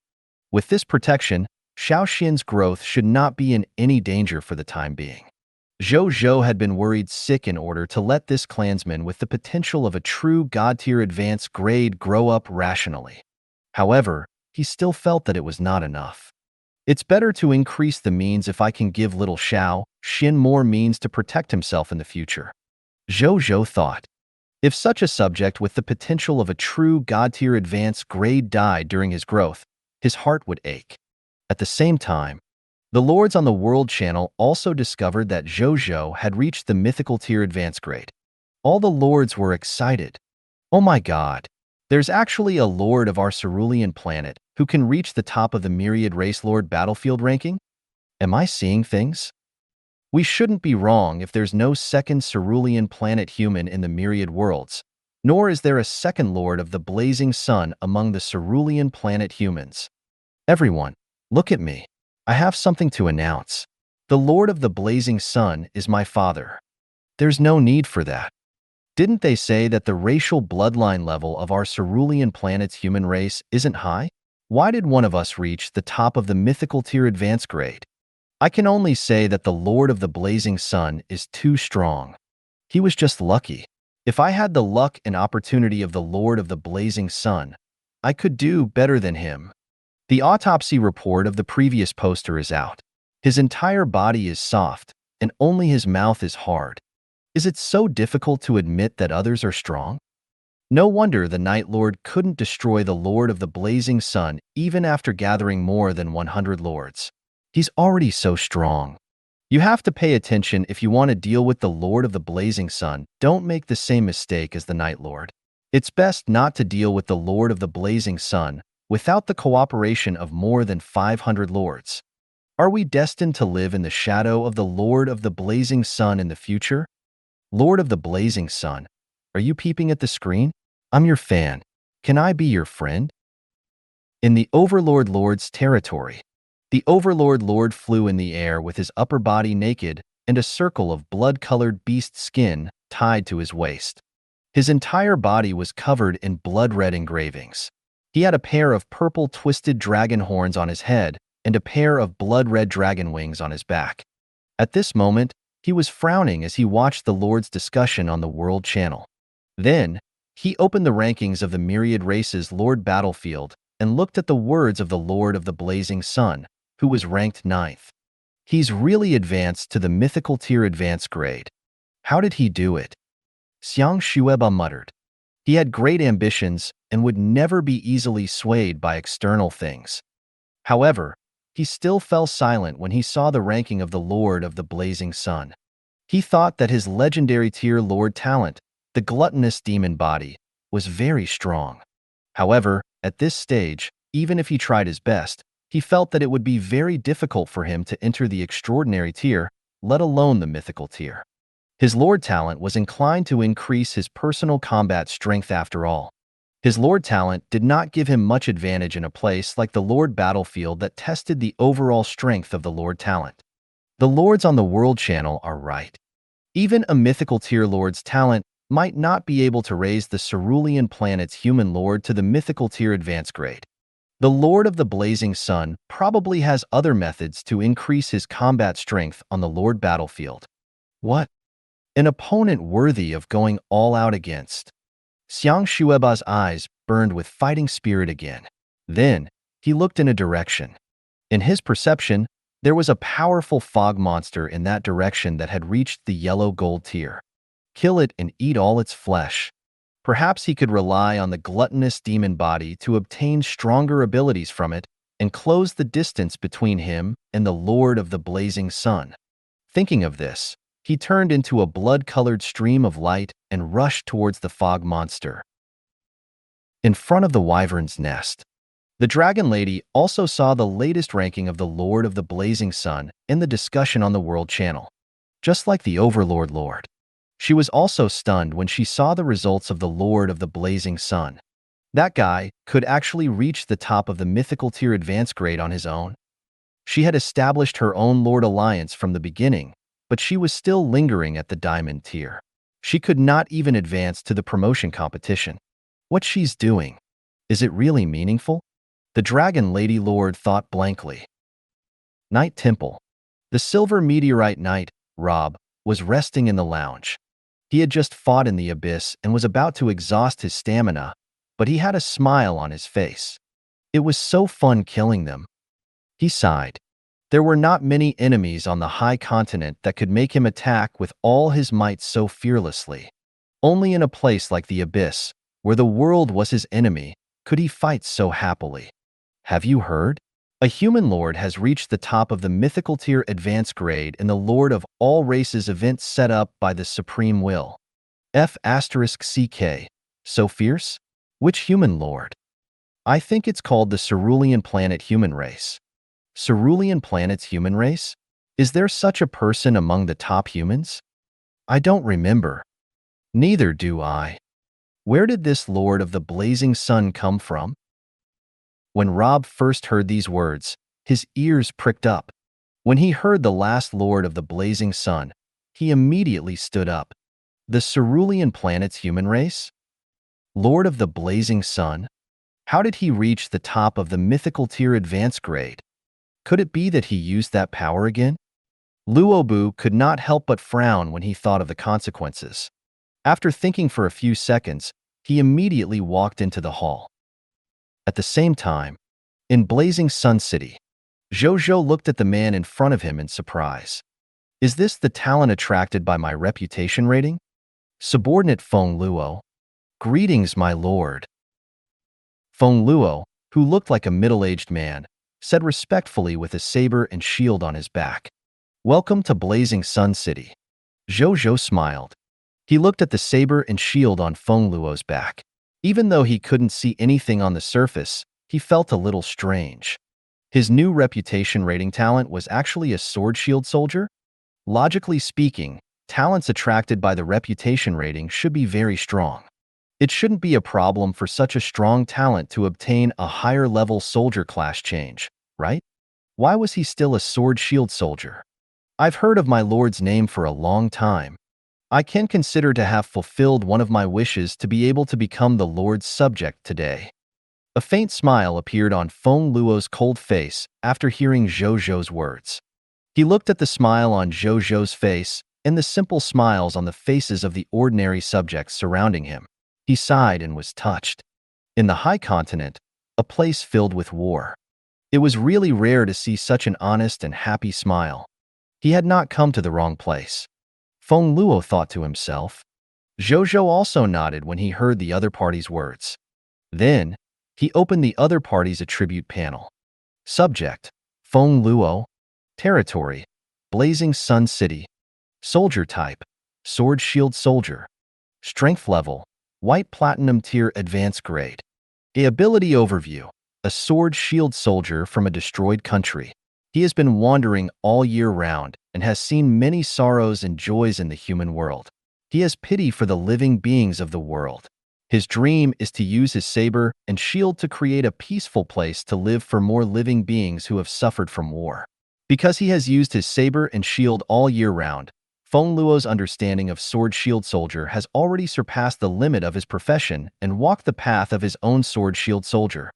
With this protection, Xiao Xian's growth should not be in any danger for the time being. Zhou Zhou had been worried sick in order to let this clansman with the potential of a true god-tier advanced grade grow up rationally. However, he still felt that it was not enough. It's better to increase the means if I can give little Xiao Xian more means to protect himself in the future. Zhou Zhou thought. If such a subject with the potential of a true god-tier advanced grade died during his growth, his heart would ache. At the same time, the lords on the World Channel also discovered that Zhou Zhou had reached the mythical tier advanced grade. All the lords were excited. Oh my god, there's actually a lord of our cerulean planet who can reach the top of the myriad race lord battlefield ranking? Am I seeing things? We shouldn't be wrong if there's no second cerulean planet human in the myriad worlds, nor is there a second lord of the blazing sun among the cerulean planet humans. Everyone, look at me. I have something to announce. The Lord of the Blazing Sun is my father. There's no need for that. Didn't they say that the racial bloodline level of our cerulean planet's human race isn't high? Why did one of us reach the top of the mythical tier advanced grade? I can only say that the Lord of the Blazing Sun is too strong. He was just lucky. If I had the luck and opportunity of the Lord of the Blazing Sun, I could do better than him. The autopsy report of the previous poster is out. His entire body is soft, and only his mouth is hard. Is it so difficult to admit that others are strong? No wonder the Night Lord couldn't destroy the Lord of the Blazing Sun even after gathering more than 100 lords. He's already so strong. You have to pay attention if you want to deal with the Lord of the Blazing Sun. Don't make the same mistake as the Night Lord. It's best not to deal with the Lord of the Blazing Sun without the cooperation of more than 500 lords. Are we destined to live in the shadow of the Lord of the Blazing Sun in the future? Lord of the Blazing Sun, are you peeping at the screen? I'm your fan. Can I be your friend? In the Overlord Lord's territory, the Overlord Lord flew in the air with his upper body naked and a circle of blood-colored beast skin tied to his waist. His entire body was covered in blood-red engravings. He had a pair of purple twisted dragon horns on his head and a pair of blood-red dragon wings on his back. At this moment, he was frowning as he watched the Lord's discussion on the World Channel. Then, he opened the rankings of the Myriad Races Lord Battlefield and looked at the words of the Lord of the Blazing Sun, who was ranked 9th. He's really advanced to the mythical tier advanced grade. How did he do it? Xiang Shueba muttered. He had great ambitions and would never be easily swayed by external things. However, he still fell silent when he saw the ranking of the Lord of the Blazing Sun. He thought that his legendary tier Lord talent, the gluttonous demon body, was very strong. However, at this stage, even if he tried his best, he felt that it would be very difficult for him to enter the extraordinary tier, let alone the mythical tier. His Lord talent was inclined to increase his personal combat strength after all. His Lord talent did not give him much advantage in a place like the Lord Battlefield that tested the overall strength of the Lord talent. The Lords on the World Channel are right. Even a mythical tier Lord's talent might not be able to raise the Cerulean planet's human Lord to the mythical tier advanced grade. The Lord of the Blazing Sun probably has other methods to increase his combat strength on the Lord Battlefield. What? An opponent worthy of going all out against. Xiang Shueba's eyes burned with fighting spirit again. Then, he looked in a direction. In his perception, there was a powerful fog monster in that direction that had reached the yellow gold tier. Kill it and eat all its flesh. Perhaps he could rely on the gluttonous demon body to obtain stronger abilities from it and close the distance between him and the Lord of the Blazing Sun. Thinking of this, he turned into a blood-colored stream of light and rushed towards the fog monster. In front of the wyvern's nest, the Dragon Lady also saw the latest ranking of the Lord of the Blazing Sun in the discussion on the World Channel. Just like the Overlord Lord, she was also stunned when she saw the results of the Lord of the Blazing Sun. That guy could actually reach the top of the mythical tier advanced grade on his own. She had established her own Lord Alliance from the beginning, but she was still lingering at the diamond tier. She could not even advance to the promotion competition. What she's doing, is it really meaningful? The Dragon Lady Lord thought blankly. Knight Temple. The Silver Meteorite Knight, Rob, was resting in the lounge. He had just fought in the abyss and was about to exhaust his stamina, but he had a smile on his face. It was so fun killing them. He sighed. There were not many enemies on the high continent that could make him attack with all his might so fearlessly. Only in a place like the abyss, where the world was his enemy, could he fight so happily. Have you heard? A human lord has reached the top of the mythical tier advanced grade in the Lord of All Races event set up by the Supreme Will. F***CK. So fierce? Which human lord? I think it's called the Cerulean Planet Human Race. Cerulean Planet's human race? Is there such a person among the top humans? I don't remember. Neither do I. Where did this Lord of the Blazing Sun come from? When Rob first heard these words, his ears pricked up. When he heard the last Lord of the Blazing Sun, he immediately stood up. The Cerulean Planet's human race? Lord of the Blazing Sun? How did he reach the top of the mythical tier advanced grade? Could it be that he used that power again? Luobu could not help but frown when he thought of the consequences. After thinking for a few seconds, he immediately walked into the hall. At the same time, in blazing Sun City, Zhou Zhou looked at the man in front of him in surprise. Is this the talent attracted by my reputation rating? Subordinate Feng Luo. Greetings, my lord. Feng Luo, who looked like a middle-aged man, said respectfully with a saber and shield on his back. Welcome to Blazing Sun City. Zhou Zhou smiled. He looked at the saber and shield on Feng Luo's back. Even though he couldn't see anything on the surface, he felt a little strange. His new reputation rating talent was actually a sword shield soldier? Logically speaking, talents attracted by the reputation rating should be very strong. It shouldn't be a problem for such a strong talent to obtain a higher level soldier class change, right? Why was he still a sword shield soldier? I've heard of my lord's name for a long time. I can consider to have fulfilled one of my wishes to be able to become the lord's subject today. A faint smile appeared on Feng Luo's cold face after hearing Zhou Zhou's words. He looked at the smile on Zhou Zhou's face and the simple smiles on the faces of the ordinary subjects surrounding him. He sighed and was touched. In the high continent, a place filled with war, it was really rare to see such an honest and happy smile. He had not come to the wrong place. Feng Luo thought to himself. Zhou Zhou also nodded when he heard the other party's words. Then, he opened the other party's attribute panel. Subject: Feng Luo. Territory: Blazing Sun City. Soldier type: Sword Shield Soldier. Strength level: White Platinum Tier Advanced Grade. Ability overview: a sword shield soldier from a destroyed country. He has been wandering all year round and has seen many sorrows and joys in the human world. He has pity for the living beings of the world. His dream is to use his saber and shield to create a peaceful place to live for more living beings who have suffered from war. Because he has used his saber and shield all year round, Feng Luo's understanding of sword shield soldier has already surpassed the limit of his profession and walked the path of his own sword shield soldier.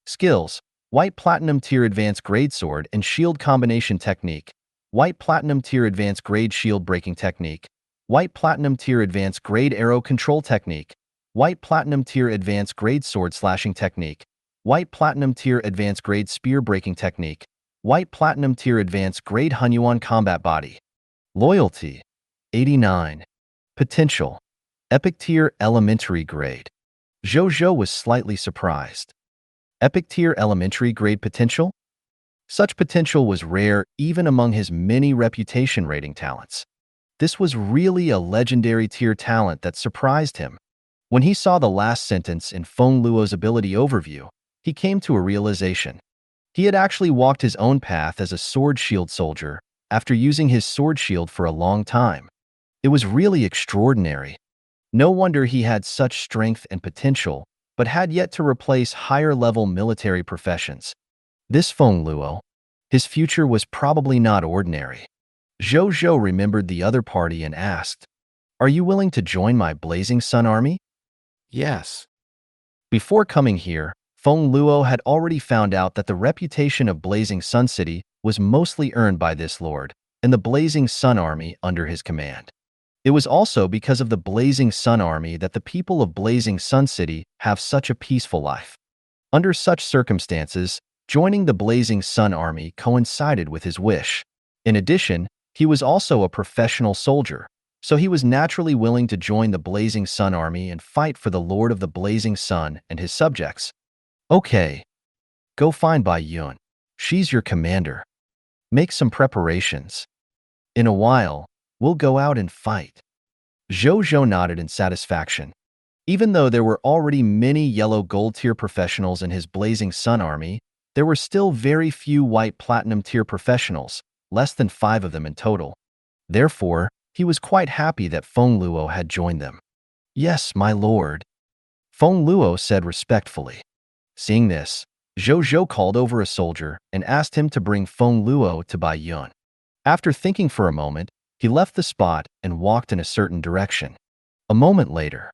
Skills: White Platinum Tier Advanced Grade Sword and Shield Combination Technique. White Platinum Tier Advanced Grade Shield Breaking Technique. White Platinum Tier Advanced Grade Arrow Control Technique. White Platinum Tier Advanced Grade Sword Slashing Technique. White Platinum Tier Advanced Grade Spear Breaking Technique. White Platinum Tier Advanced Grade Hunyuan Combat Body. Loyalty: 89. Potential: Epic Tier Elementary Grade. Zhou Zhou was slightly surprised. Epic Tier Elementary Grade potential? Such potential was rare even among his many reputation rating talents. This was really a legendary tier talent that surprised him. When he saw the last sentence in Feng Luo's ability overview, he came to a realization. He had actually walked his own path as a sword shield soldier after using his sword shield for a long time. It was really extraordinary. No wonder he had such strength and potential, but had yet to replace higher-level military professions. This Feng Luo, his future was probably not ordinary. Zhou Zhou remembered the other party and asked, "Are you willing to join my Blazing Sun Army?" Yes. Before coming here, Feng Luo had already found out that the reputation of Blazing Sun City was mostly earned by this lord and the Blazing Sun Army under his command. It was also because of the Blazing Sun Army that the people of Blazing Sun City have such a peaceful life. Under such circumstances, joining the Blazing Sun Army coincided with his wish. In addition, he was also a professional soldier, so he was naturally willing to join the Blazing Sun Army and fight for the Lord of the Blazing Sun and his subjects. Okay, go find Bai Yun. She's your commander. Make some preparations. In a while, we'll go out and fight. Zhou Zhou nodded in satisfaction. Even though there were already many yellow gold tier professionals in his Blazing Sun Army, there were still very few white platinum tier professionals, less than 5 of them in total. Therefore, he was quite happy that Feng Luo had joined them. "Yes, my lord," Feng Luo said respectfully. Seeing this, Zhou Zhou called over a soldier and asked him to bring Feng Luo to Bai Yun. After thinking for a moment, he left the spot and walked in a certain direction. A moment later,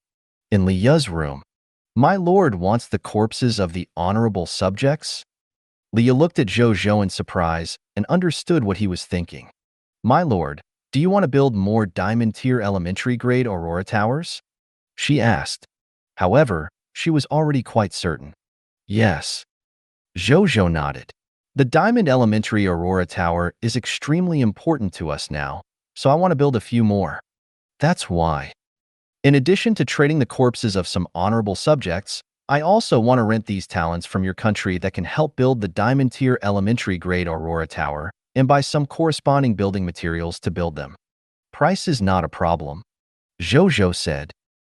in Li Yu's room, "My lord wants the corpses of the honorable subjects?" Leah looked at Zhou Zhou in surprise and understood what he was thinking. My lord, do you want to build more diamond-tier elementary-grade Aurora Towers? She asked. However, she was already quite certain. Yes. Zhou Zhou nodded. The Diamond Elementary Aurora Tower is extremely important to us now, so I want to build a few more. That's why. In addition to trading the corpses of some honorable subjects, I also want to rent these talents from your country that can help build the Diamond Tier Elementary Grade Aurora Tower and buy some corresponding building materials to build them. Price is not a problem. Zhou Zhou said.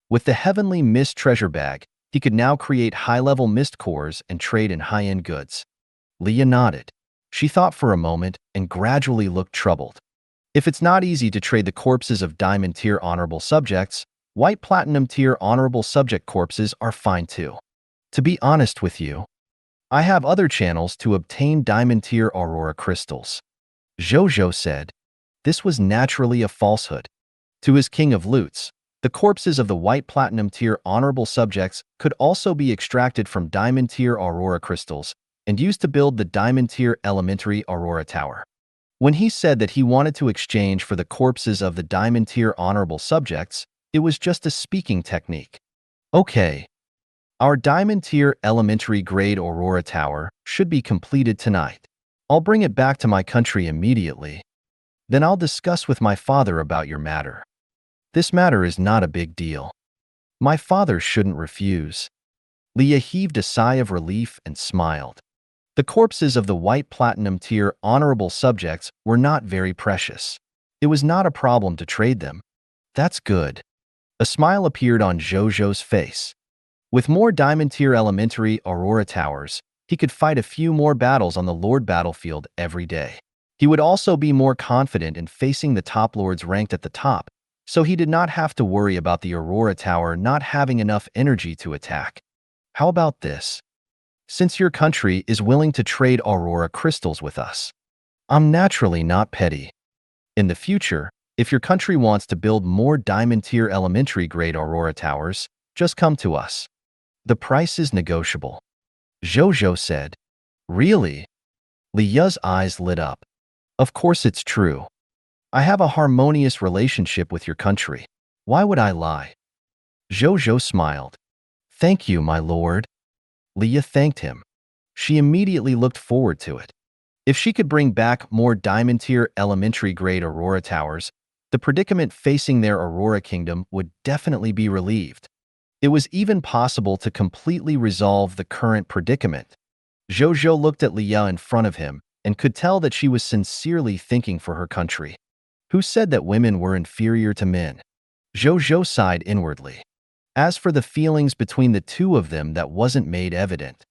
With the Heavenly Mist treasure bag, he could now create high-level mist cores and trade in high-end goods. Leah nodded. She thought for a moment and gradually looked troubled. If it's not easy to trade the corpses of Diamond Tier Honorable Subjects, White Platinum Tier Honorable Subject corpses are fine too. To be honest with you, I have other channels to obtain Diamond Tier Aurora Crystals. Zhou Zhou said. This was naturally a falsehood. To his King of Loots, the corpses of the White Platinum Tier Honorable Subjects could also be extracted from Diamond Tier Aurora Crystals and used to build the Diamond Tier Elementary Aurora Tower. When he said that he wanted to exchange for the corpses of the Diamond Tier Honorable Subjects, it was just a speaking technique. Okay. Our Diamond Tier Elementary Grade Aurora Tower should be completed tonight. I'll bring it back to my country immediately. Then I'll discuss with my father about your matter. This matter is not a big deal. My father shouldn't refuse. Leah heaved a sigh of relief and smiled. The corpses of the White Platinum Tier Honorable Subjects were not very precious. It was not a problem to trade them. That's good. A smile appeared on Zhou Zhou's face. With more Diamond Tier Elementary Aurora Towers, he could fight a few more battles on the Lord battlefield every day. He would also be more confident in facing the top lords ranked at the top, so he did not have to worry about the Aurora Tower not having enough energy to attack. How about this? Since your country is willing to trade Aurora crystals with us, I'm naturally not petty. In the future, if your country wants to build more Diamond Tier Elementary Grade Aurora Towers, just come to us. The price is negotiable. Zhou Zhou said. Really? Leah's eyes lit up. Of course it's true. I have a harmonious relationship with your country. Why would I lie? Zhou Zhou smiled. Thank you, my lord. Leah thanked him. She immediately looked forward to it. If she could bring back more Diamond Tier Elementary Grade Aurora Towers, the predicament facing their Aurora Kingdom would definitely be relieved. It was even possible to completely resolve the current predicament. Zhou Zhou looked at Leah in front of him and could tell that she was sincerely thinking for her country. Who said that women were inferior to men? Zhou Zhou sighed inwardly. As for the feelings between the two of them, that wasn't made evident.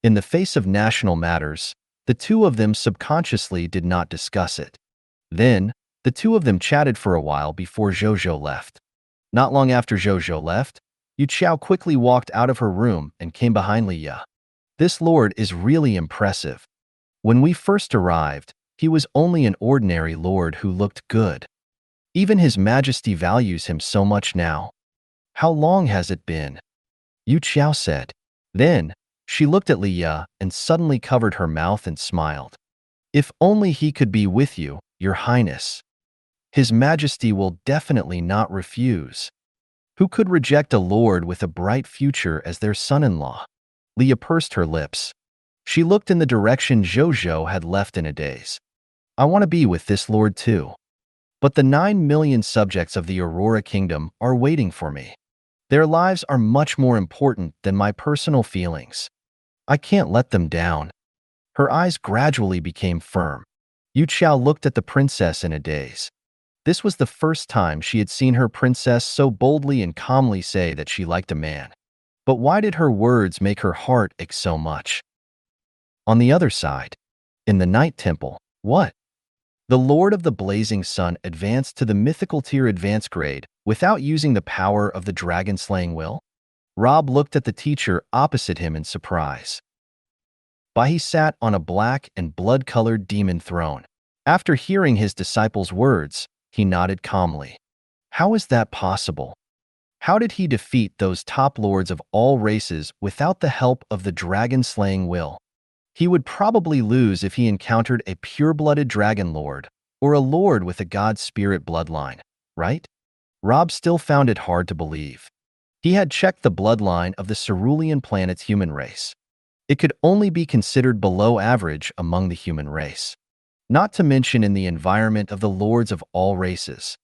In the face of national matters, the two of them subconsciously did not discuss it. Then, the two of them chatted for a while before Zhou Zhou left. Not long after Zhou Zhou left, Yu Qiao quickly walked out of her room and came behind Leah. This lord is really impressive. When we first arrived, he was only an ordinary lord who looked good. Even His Majesty values him so much now. How long has it been? Yu Qiao said. Then, she looked at Leah and suddenly covered her mouth and smiled. If only he could be with you, Your Highness. His Majesty will definitely not refuse. Who could reject a lord with a bright future as their son-in-law? Leah pursed her lips. She looked in the direction Zhou Zhou had left in a daze. I want to be with this lord too. But the 9 million subjects of the Aurora Kingdom are waiting for me. Their lives are much more important than my personal feelings. I can't let them down. Her eyes gradually became firm. Yu Qiao looked at the princess in a daze. This was the first time she had seen her princess so boldly and calmly say that she liked a man. But why did her words make her heart ache so much? On the other side, in the Night Temple, what? The Lord of the Blazing Sun advanced to the mythical tier advanced grade without using the power of the dragon-slaying will? Rob looked at the teacher opposite him in surprise. He sat on a black and blood-colored demon throne. After hearing his disciple's words, he nodded calmly. How is that possible? How did he defeat those top lords of all races without the help of the dragon-slaying will? He would probably lose if he encountered a pure-blooded dragon lord or a lord with a god spirit bloodline, right? Rob still found it hard to believe. He had checked the bloodline of the cerulean planet's human race. It could only be considered below average among the human race, not to mention in the environment of the lords of all races.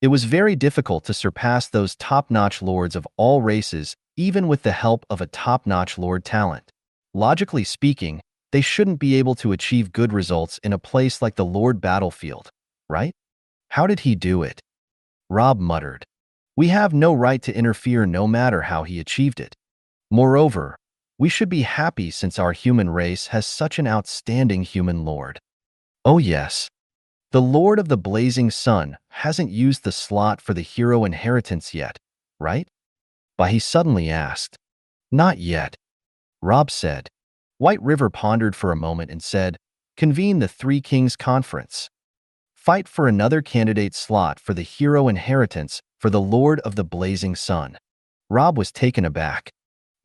It was very difficult to surpass those top-notch lords of all races, even with the help of a top-notch lord talent. Logically speaking, they shouldn't be able to achieve good results in a place like the Lord battlefield, right? How did he do it? Rob muttered. We have no right to interfere no matter how he achieved it. Moreover, we should be happy since our human race has such an outstanding human lord. Oh yes, the Lord of the Blazing Sun hasn't used the slot for the hero inheritance yet, right? But he suddenly asked. Not yet, Rob said. White River pondered for a moment and said, convene the Three Kings Conference. Fight for another candidate slot for the hero inheritance for the Lord of the Blazing Sun. Rob was taken aback.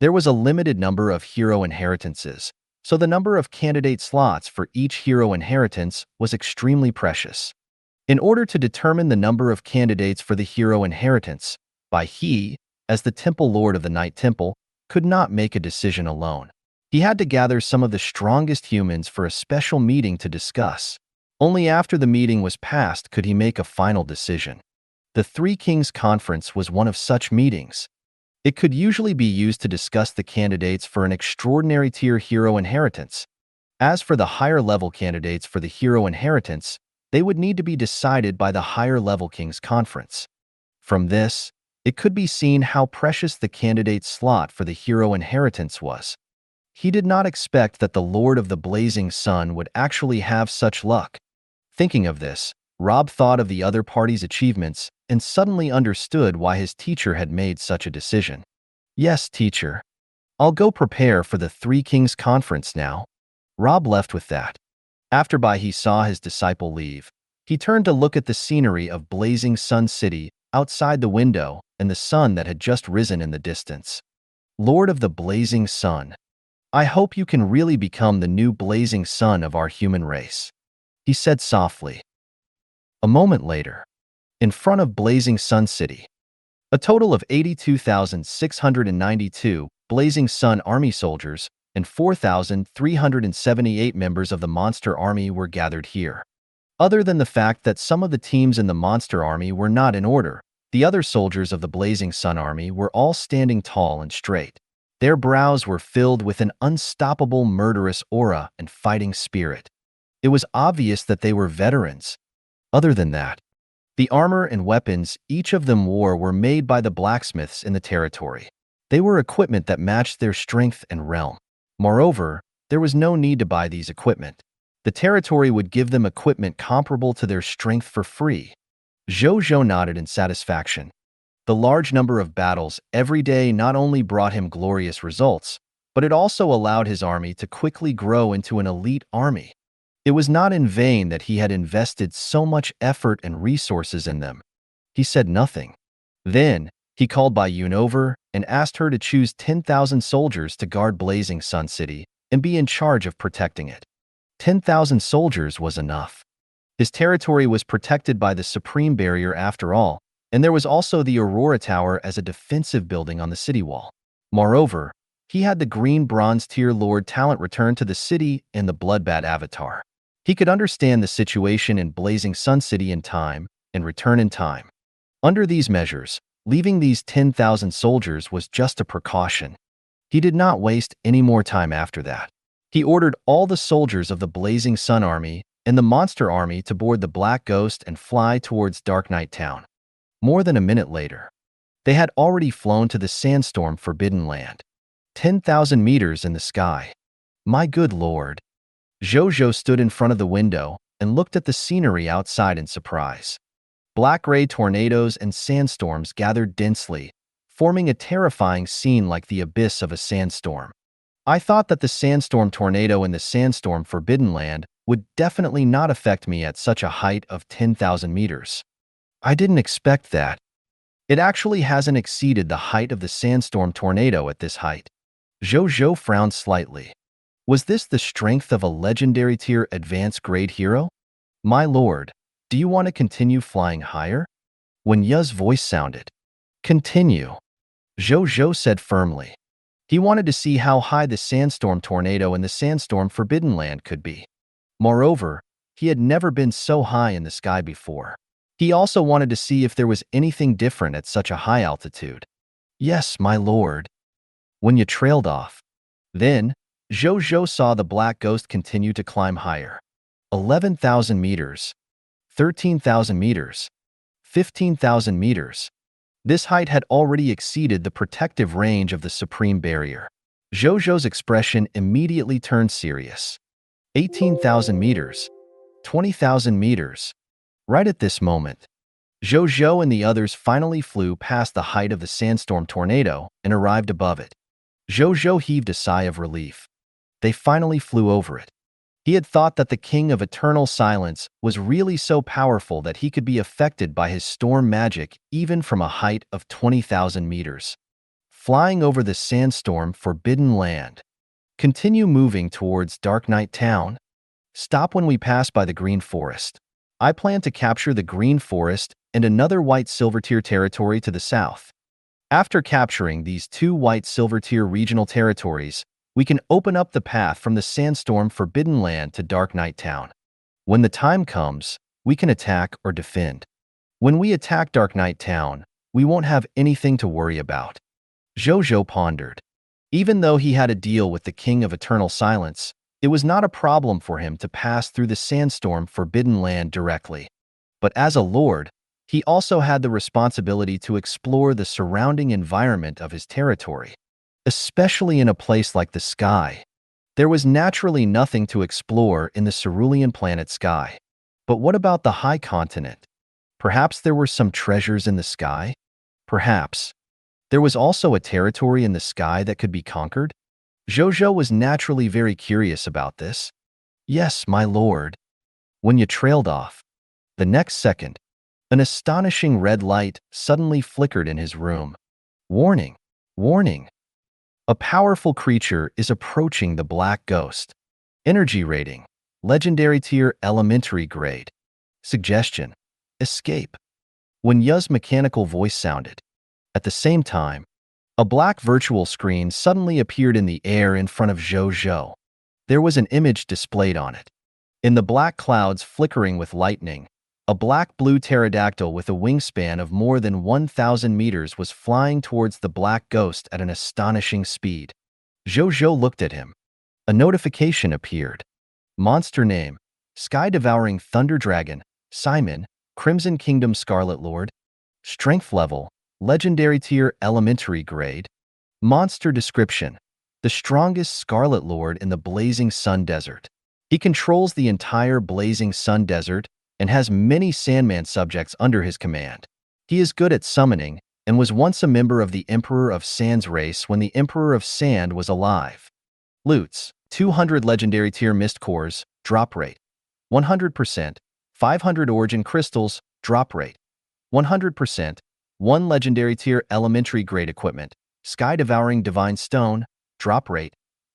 There was a limited number of hero inheritances, so the number of candidate slots for each hero inheritance was extremely precious. In order to determine the number of candidates for the hero inheritance, he, as the Temple Lord of the Night Temple, could not make a decision alone. He had to gather some of the strongest humans for a special meeting to discuss. Only after the meeting was passed could he make a final decision. The Three Kings Conference was one of such meetings. It could usually be used to discuss the candidates for an extraordinary tier hero inheritance. As for the higher-level candidates for the hero inheritance, they would need to be decided by the higher-level Kings Conference. From this, it could be seen how precious the candidate slot for the hero inheritance was. He did not expect that the Lord of the Blazing Sun would actually have such luck. Thinking of this, Rob thought of the other party's achievements and suddenly understood why his teacher had made such a decision. Yes, teacher. I'll go prepare for the Three Kings Conference now. Rob left with that. After he saw his disciple leave, he turned to look at the scenery of Blazing Sun City outside the window and the sun that had just risen in the distance. Lord of the Blazing Sun, I hope you can really become the new blazing sun of our human race, he said softly. A moment later, in front of Blazing Sun City, a total of 82,692 Blazing Sun Army soldiers and 4,378 members of the Monster Army were gathered here. Other than the fact that some of the teams in the Monster Army were not in order, the other soldiers of the Blazing Sun Army were all standing tall and straight. Their brows were filled with an unstoppable murderous aura and fighting spirit. It was obvious that they were veterans. Other than that, the armor and weapons each of them wore were made by the blacksmiths in the territory. They were equipment that matched their strength and realm. Moreover, there was no need to buy these equipment. The territory would give them equipment comparable to their strength for free. Zhou Zhou nodded in satisfaction. The large number of battles every day not only brought him glorious results, but it also allowed his army to quickly grow into an elite army. It was not in vain that he had invested so much effort and resources in them. He said nothing. Then, he called Yun over and asked her to choose 10,000 soldiers to guard Blazing Sun City and be in charge of protecting it. 10,000 soldiers was enough. His territory was protected by the Supreme Barrier after all, and there was also the Aurora Tower as a defensive building on the city wall. Moreover, he had the Green Bronze Tier Lord talent return to the city in the Bloodbat avatar. He could understand the situation in Blazing Sun City in time and return in time. Under these measures, leaving these 10,000 soldiers was just a precaution. He did not waste any more time after that. He ordered all the soldiers of the Blazing Sun Army and the Monster Army to board the Black Ghost and fly towards Dark Knight Town. More than a minute later, they had already flown to the Sandstorm Forbidden Land. 10,000 meters in the sky. My good lord. Zhou Zhou stood in front of the window and looked at the scenery outside in surprise. Black-gray tornadoes and sandstorms gathered densely, forming a terrifying scene like the abyss of a sandstorm. I thought that the sandstorm tornado in the Sandstorm Forbidden Land would definitely not affect me at such a height of 10,000 meters. I didn't expect that. It actually hasn't exceeded the height of the sandstorm tornado at this height. Zhou Zhou frowned slightly. Was this the strength of a legendary tier advanced grade hero? My lord, do you want to continue flying higher? When Yu's voice sounded, continue, Zhou Zhou said firmly. He wanted to see how high the sandstorm tornado and the sandstorm forbidden land could be. Moreover, he had never been so high in the sky before. He also wanted to see if there was anything different at such a high altitude. Yes, my lord. When you trailed off. Then, Zhou Zhou saw the black ghost continue to climb higher. 11,000 meters. 13,000 meters. 15,000 meters. This height had already exceeded the protective range of the supreme barrier. Zhou Zhou's expression immediately turned serious. 18,000 meters. 20,000 meters. Right at this moment, Zhou Zhou and the others finally flew past the height of the sandstorm tornado and arrived above it. Zhou Zhou heaved a sigh of relief. They finally flew over it. He had thought that the King of Eternal Silence was really so powerful that he could be affected by his storm magic even from a height of 20,000 meters. Flying over the sandstorm forbidden land. Continue moving towards Dark Night Town. Stop when we pass by the Green Forest. I plan to capture the Green Forest and another white silver tier territory to the south. After capturing these two white silver tier regional territories, we can open up the path from the sandstorm forbidden land to Dark Night Town. When the time comes, we can attack or defend. When we attack Dark Night Town, we won't have anything to worry about. Zhou Zhou pondered. Even though he had a deal with the King of Eternal Silence, it was not a problem for him to pass through the sandstorm forbidden land directly. But as a lord, he also had the responsibility to explore the surrounding environment of his territory. Especially in a place like the sky. There was naturally nothing to explore in the cerulean planet sky. But what about the high continent? Perhaps there were some treasures in the sky? Perhaps. There was also a territory in the sky that could be conquered? Zhou Zhou was naturally very curious about this. Yes, my lord. When you trailed off. The next second, an astonishing red light suddenly flickered in his room. Warning! Warning! A powerful creature is approaching the black ghost. Energy rating. Legendary tier elementary grade. Suggestion. Escape. When Yu's mechanical voice sounded. At the same time, a black virtual screen suddenly appeared in the air in front of Zhou Zhou. There was an image displayed on it. In the black clouds flickering with lightning, a black-blue pterodactyl with a wingspan of more than 1,000 meters was flying towards the black ghost at an astonishing speed. Zhou Zhou looked at him. A notification appeared. Monster name: Sky-Devouring Thunder Dragon, Simon, Crimson Kingdom Scarlet Lord. Strength level: Legendary tier elementary grade. Monster description: the strongest Scarlet Lord in the Blazing Sun Desert. He controls the entire Blazing Sun Desert and has many Sandman subjects under his command. He is good at summoning and was once a member of the Emperor of Sand's race when the Emperor of Sand was alive. Loots: 200 legendary tier mist cores, drop rate 100%, 500 origin crystals, drop rate 100%, 1 legendary tier elementary grade equipment, Sky-Devouring Divine Stone, drop rate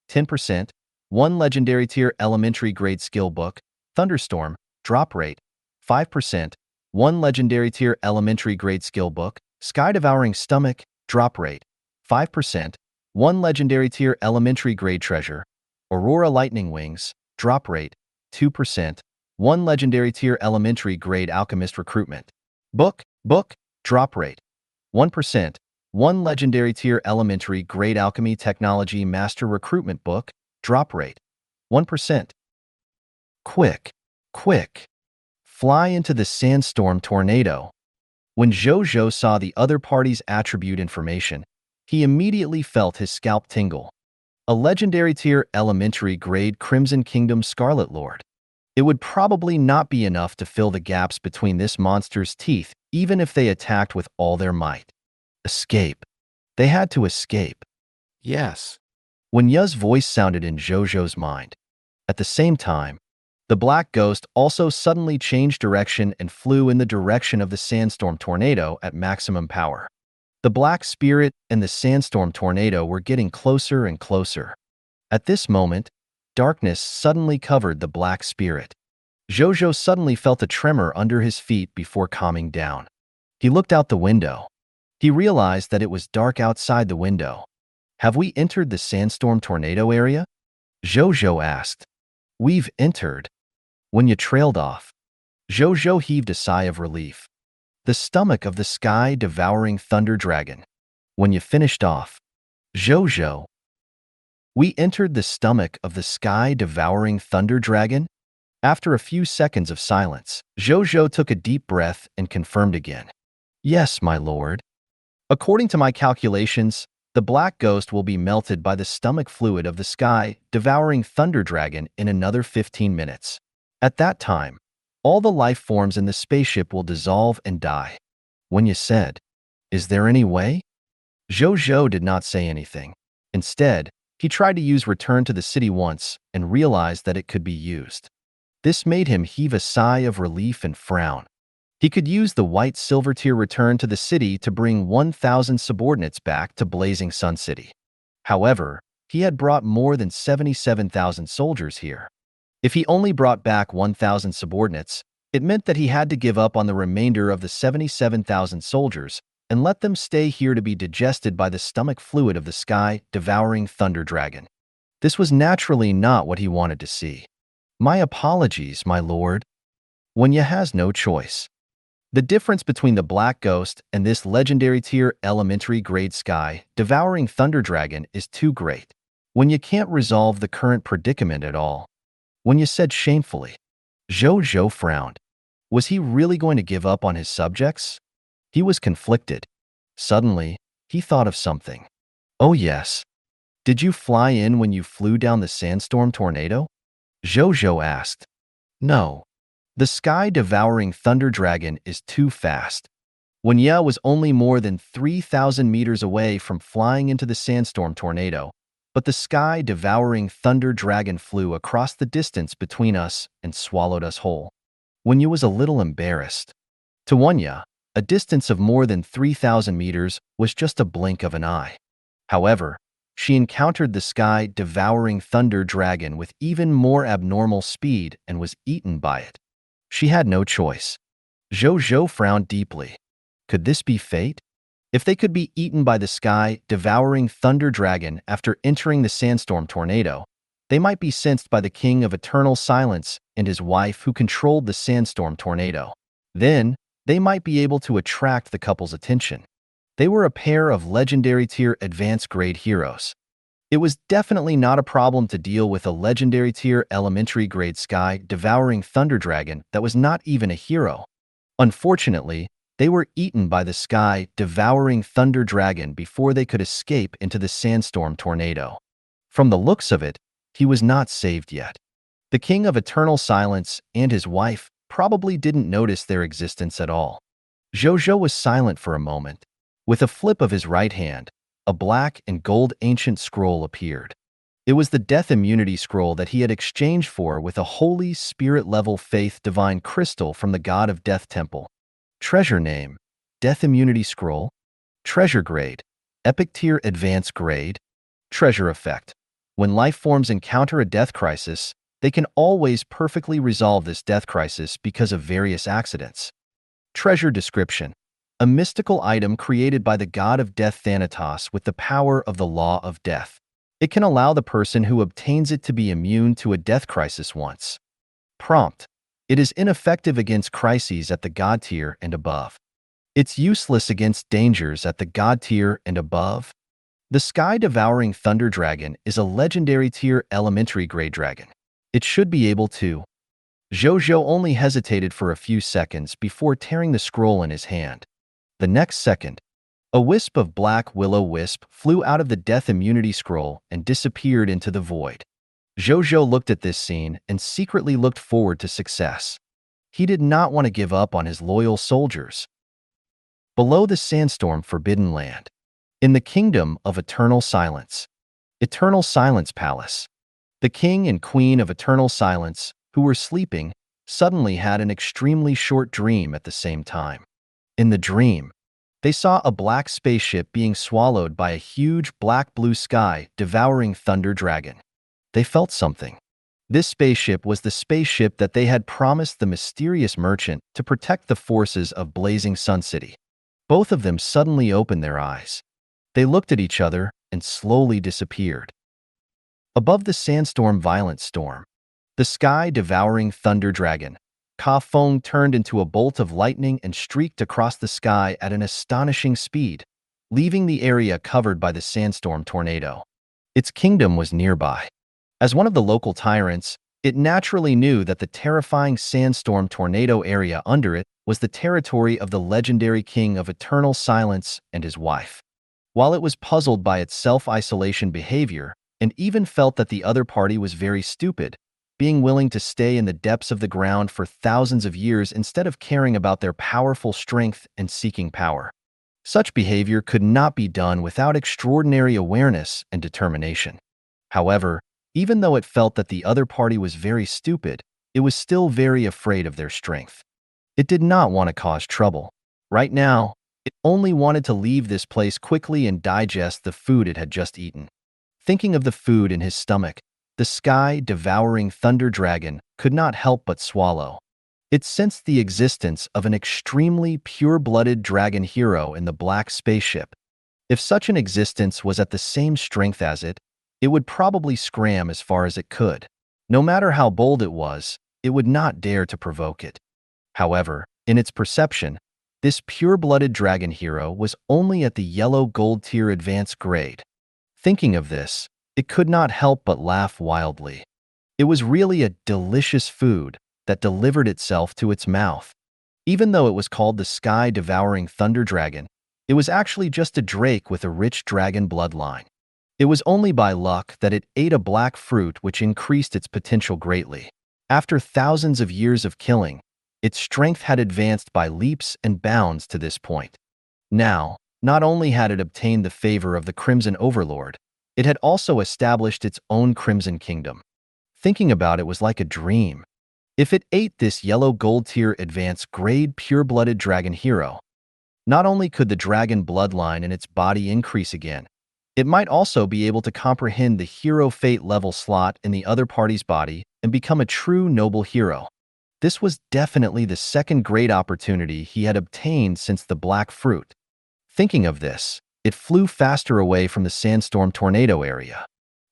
10%, 1 legendary tier elementary grade skill book, Thunderstorm, drop rate 5%, 1 legendary tier elementary grade skill book, Sky-Devouring Stomach, drop rate 5%, 1 legendary tier elementary grade treasure, Aurora Lightning Wings, drop rate 2%, 1 legendary tier elementary grade alchemist recruitment book, drop rate 1%, 1 legendary tier elementary grade alchemy technology master recruitment book, drop rate 1%. Quick. Fly into the sandstorm tornado. When Zhou Zhou saw the other party's attribute information, he immediately felt his scalp tingle. A legendary tier elementary grade Crimson Kingdom Scarlet Lord. It would probably not be enough to fill the gaps between this monster's teeth even if they attacked with all their might. Escape. They had to escape. Yes. When Yu's voice sounded in Zhou Zhou's mind. At the same time, the black ghost also suddenly changed direction and flew in the direction of the sandstorm tornado at maximum power. The black spirit and the sandstorm tornado were getting closer and closer. At this moment, Darkness suddenly covered the black spirit. Zhou Zhou suddenly felt a tremor under his feet before calming down. He looked out the window. He realized that it was dark outside the window. Have we entered the sandstorm tornado area? Zhou Zhou asked. We've entered. When you trailed off. Zhou Zhou heaved a sigh of relief. The stomach of the sky-devouring thunder dragon. When you finished off. Zhou Zhou. We entered the stomach of the sky-devouring thunder dragon? After a few seconds of silence, Zhou Zhou took a deep breath and confirmed again. Yes, my lord. According to my calculations, the black ghost will be melted by the stomach fluid of the sky-devouring thunder dragon in another 15 minutes. At that time, all the life forms in the spaceship will dissolve and die. When you said, is there any way? Zhou Zhou did not say anything. Instead, he tried to use return to the city once and realized that it could be used. This made him heave a sigh of relief and frown. He could use the white silver tier return to the city to bring 1,000 subordinates back to Blazing Sun City. However, he had brought more than 77,000 soldiers here. If he only brought back 1,000 subordinates, it meant that he had to give up on the remainder of the 77,000 soldiers and let them stay here to be digested by the stomach fluid of the sky-devouring thunder dragon. This was naturally not what he wanted to see. My apologies, my lord. Wenya has no choice. The difference between the Black Ghost and this legendary tier elementary grade sky-devouring thunder dragon is too great. Wenya can't resolve the current predicament at all. Wenya said shamefully. Zhou Zhou frowned. Was he really going to give up on his subjects? He was conflicted. Suddenly, he thought of something. Oh yes. Did you fly in when you flew down the sandstorm tornado? Zhou Zhou asked. No. The sky-devouring thunder dragon is too fast. Wenya was only more than 3,000 meters away from flying into the sandstorm tornado, but the sky-devouring thunder dragon flew across the distance between us and swallowed us whole. Wenya was a little embarrassed. To Wenya, a distance of more than 3,000 meters was just a blink of an eye. However, she encountered the sky-devouring thunder dragon with even more abnormal speed and was eaten by it. She had no choice. Zhou Zhou frowned deeply. Could this be fate? If they could be eaten by the sky-devouring thunder dragon after entering the sandstorm tornado, they might be sensed by the King of Eternal Silence and his wife who controlled the sandstorm tornado. Then, they might be able to attract the couple's attention. They were a pair of legendary tier advanced grade heroes. It was definitely not a problem to deal with a legendary tier elementary grade sky-devouring thunder dragon that was not even a hero. Unfortunately, they were eaten by the sky-devouring thunder dragon before they could escape into the sandstorm tornado. From the looks of it, he was not saved yet. The King of Eternal Silence and his wife probably didn't notice their existence at all. Zhou Zhou was silent for a moment. With a flip of his right hand, a black and gold ancient scroll appeared. It was the death immunity scroll that he had exchanged for with a holy spirit-level faith divine crystal from the god of death temple. Treasure name, death immunity scroll. Treasure grade, epic tier advanced grade. Treasure effect. When life forms encounter a death crisis, they can always perfectly resolve this death crisis because of various accidents. Treasure description. A mystical item created by the god of death Thanatos with the power of the law of death. It can allow the person who obtains it to be immune to a death crisis once. Prompt. It is ineffective against crises at the god tier and above. It's useless against dangers at the god tier and above. The sky-devouring thunder dragon is a legendary tier elementary grade dragon. It should be able to. Zhou Zhou only hesitated for a few seconds before tearing the scroll in his hand. The next second, a wisp of black will-o-wisp flew out of the death immunity scroll and disappeared into the void. Zhou Zhou looked at this scene and secretly looked forward to success. He did not want to give up on his loyal soldiers. Below the sandstorm forbidden land, in the kingdom of Eternal Silence, Eternal Silence Palace, the king and queen of Eternal Silence, who were sleeping, suddenly had an extremely short dream at the same time. In the dream, they saw a black spaceship being swallowed by a huge black-blue sky-devouring thunder dragon. They felt something. This spaceship was the spaceship that they had promised the mysterious merchant to protect the forces of Blazing Sun City. Both of them suddenly opened their eyes. They looked at each other and slowly disappeared. Above the sandstorm violent storm, the sky-devouring thunder dragon, Ka Feng, turned into a bolt of lightning and streaked across the sky at an astonishing speed, leaving the area covered by the sandstorm tornado. Its kingdom was nearby. As one of the local tyrants, it naturally knew that the terrifying sandstorm tornado area under it was the territory of the legendary king of eternal silence and his wife. While it was puzzled by its self-isolation behavior and even felt that the other party was very stupid, being willing to stay in the depths of the ground for thousands of years instead of caring about their powerful strength and seeking power. Such behavior could not be done without extraordinary awareness and determination. However, even though it felt that the other party was very stupid, it was still very afraid of their strength. It did not want to cause trouble. Right now, it only wanted to leave this place quickly and digest the food it had just eaten. Thinking of the food in his stomach, the sky-devouring thunder dragon could not help but swallow. It sensed the existence of an extremely pure-blooded dragon hero in the black spaceship. If such an existence was at the same strength as it would probably scram as far as it could. No matter how bold it would not dare to provoke it. However, in its perception, this pure-blooded dragon hero was only at the yellow gold tier advanced grade. Thinking of this, it could not help but laugh wildly. It was really a delicious food that delivered itself to its mouth. Even though it was called the sky-devouring thunder dragon, it was actually just a drake with a rich dragon bloodline. It was only by luck that it ate a black fruit which increased its potential greatly. After thousands of years of killing, its strength had advanced by leaps and bounds to this point. Now, not only had it obtained the favor of the Crimson Overlord, it had also established its own Crimson Kingdom. Thinking about it was like a dream. If it ate this yellow gold tier advanced grade pure-blooded dragon hero, not only could the dragon bloodline in its body increase again, it might also be able to comprehend the hero fate level slot in the other party's body and become a true noble hero. This was definitely the second great opportunity he had obtained since the black fruit. Thinking of this, it flew faster away from the sandstorm tornado area.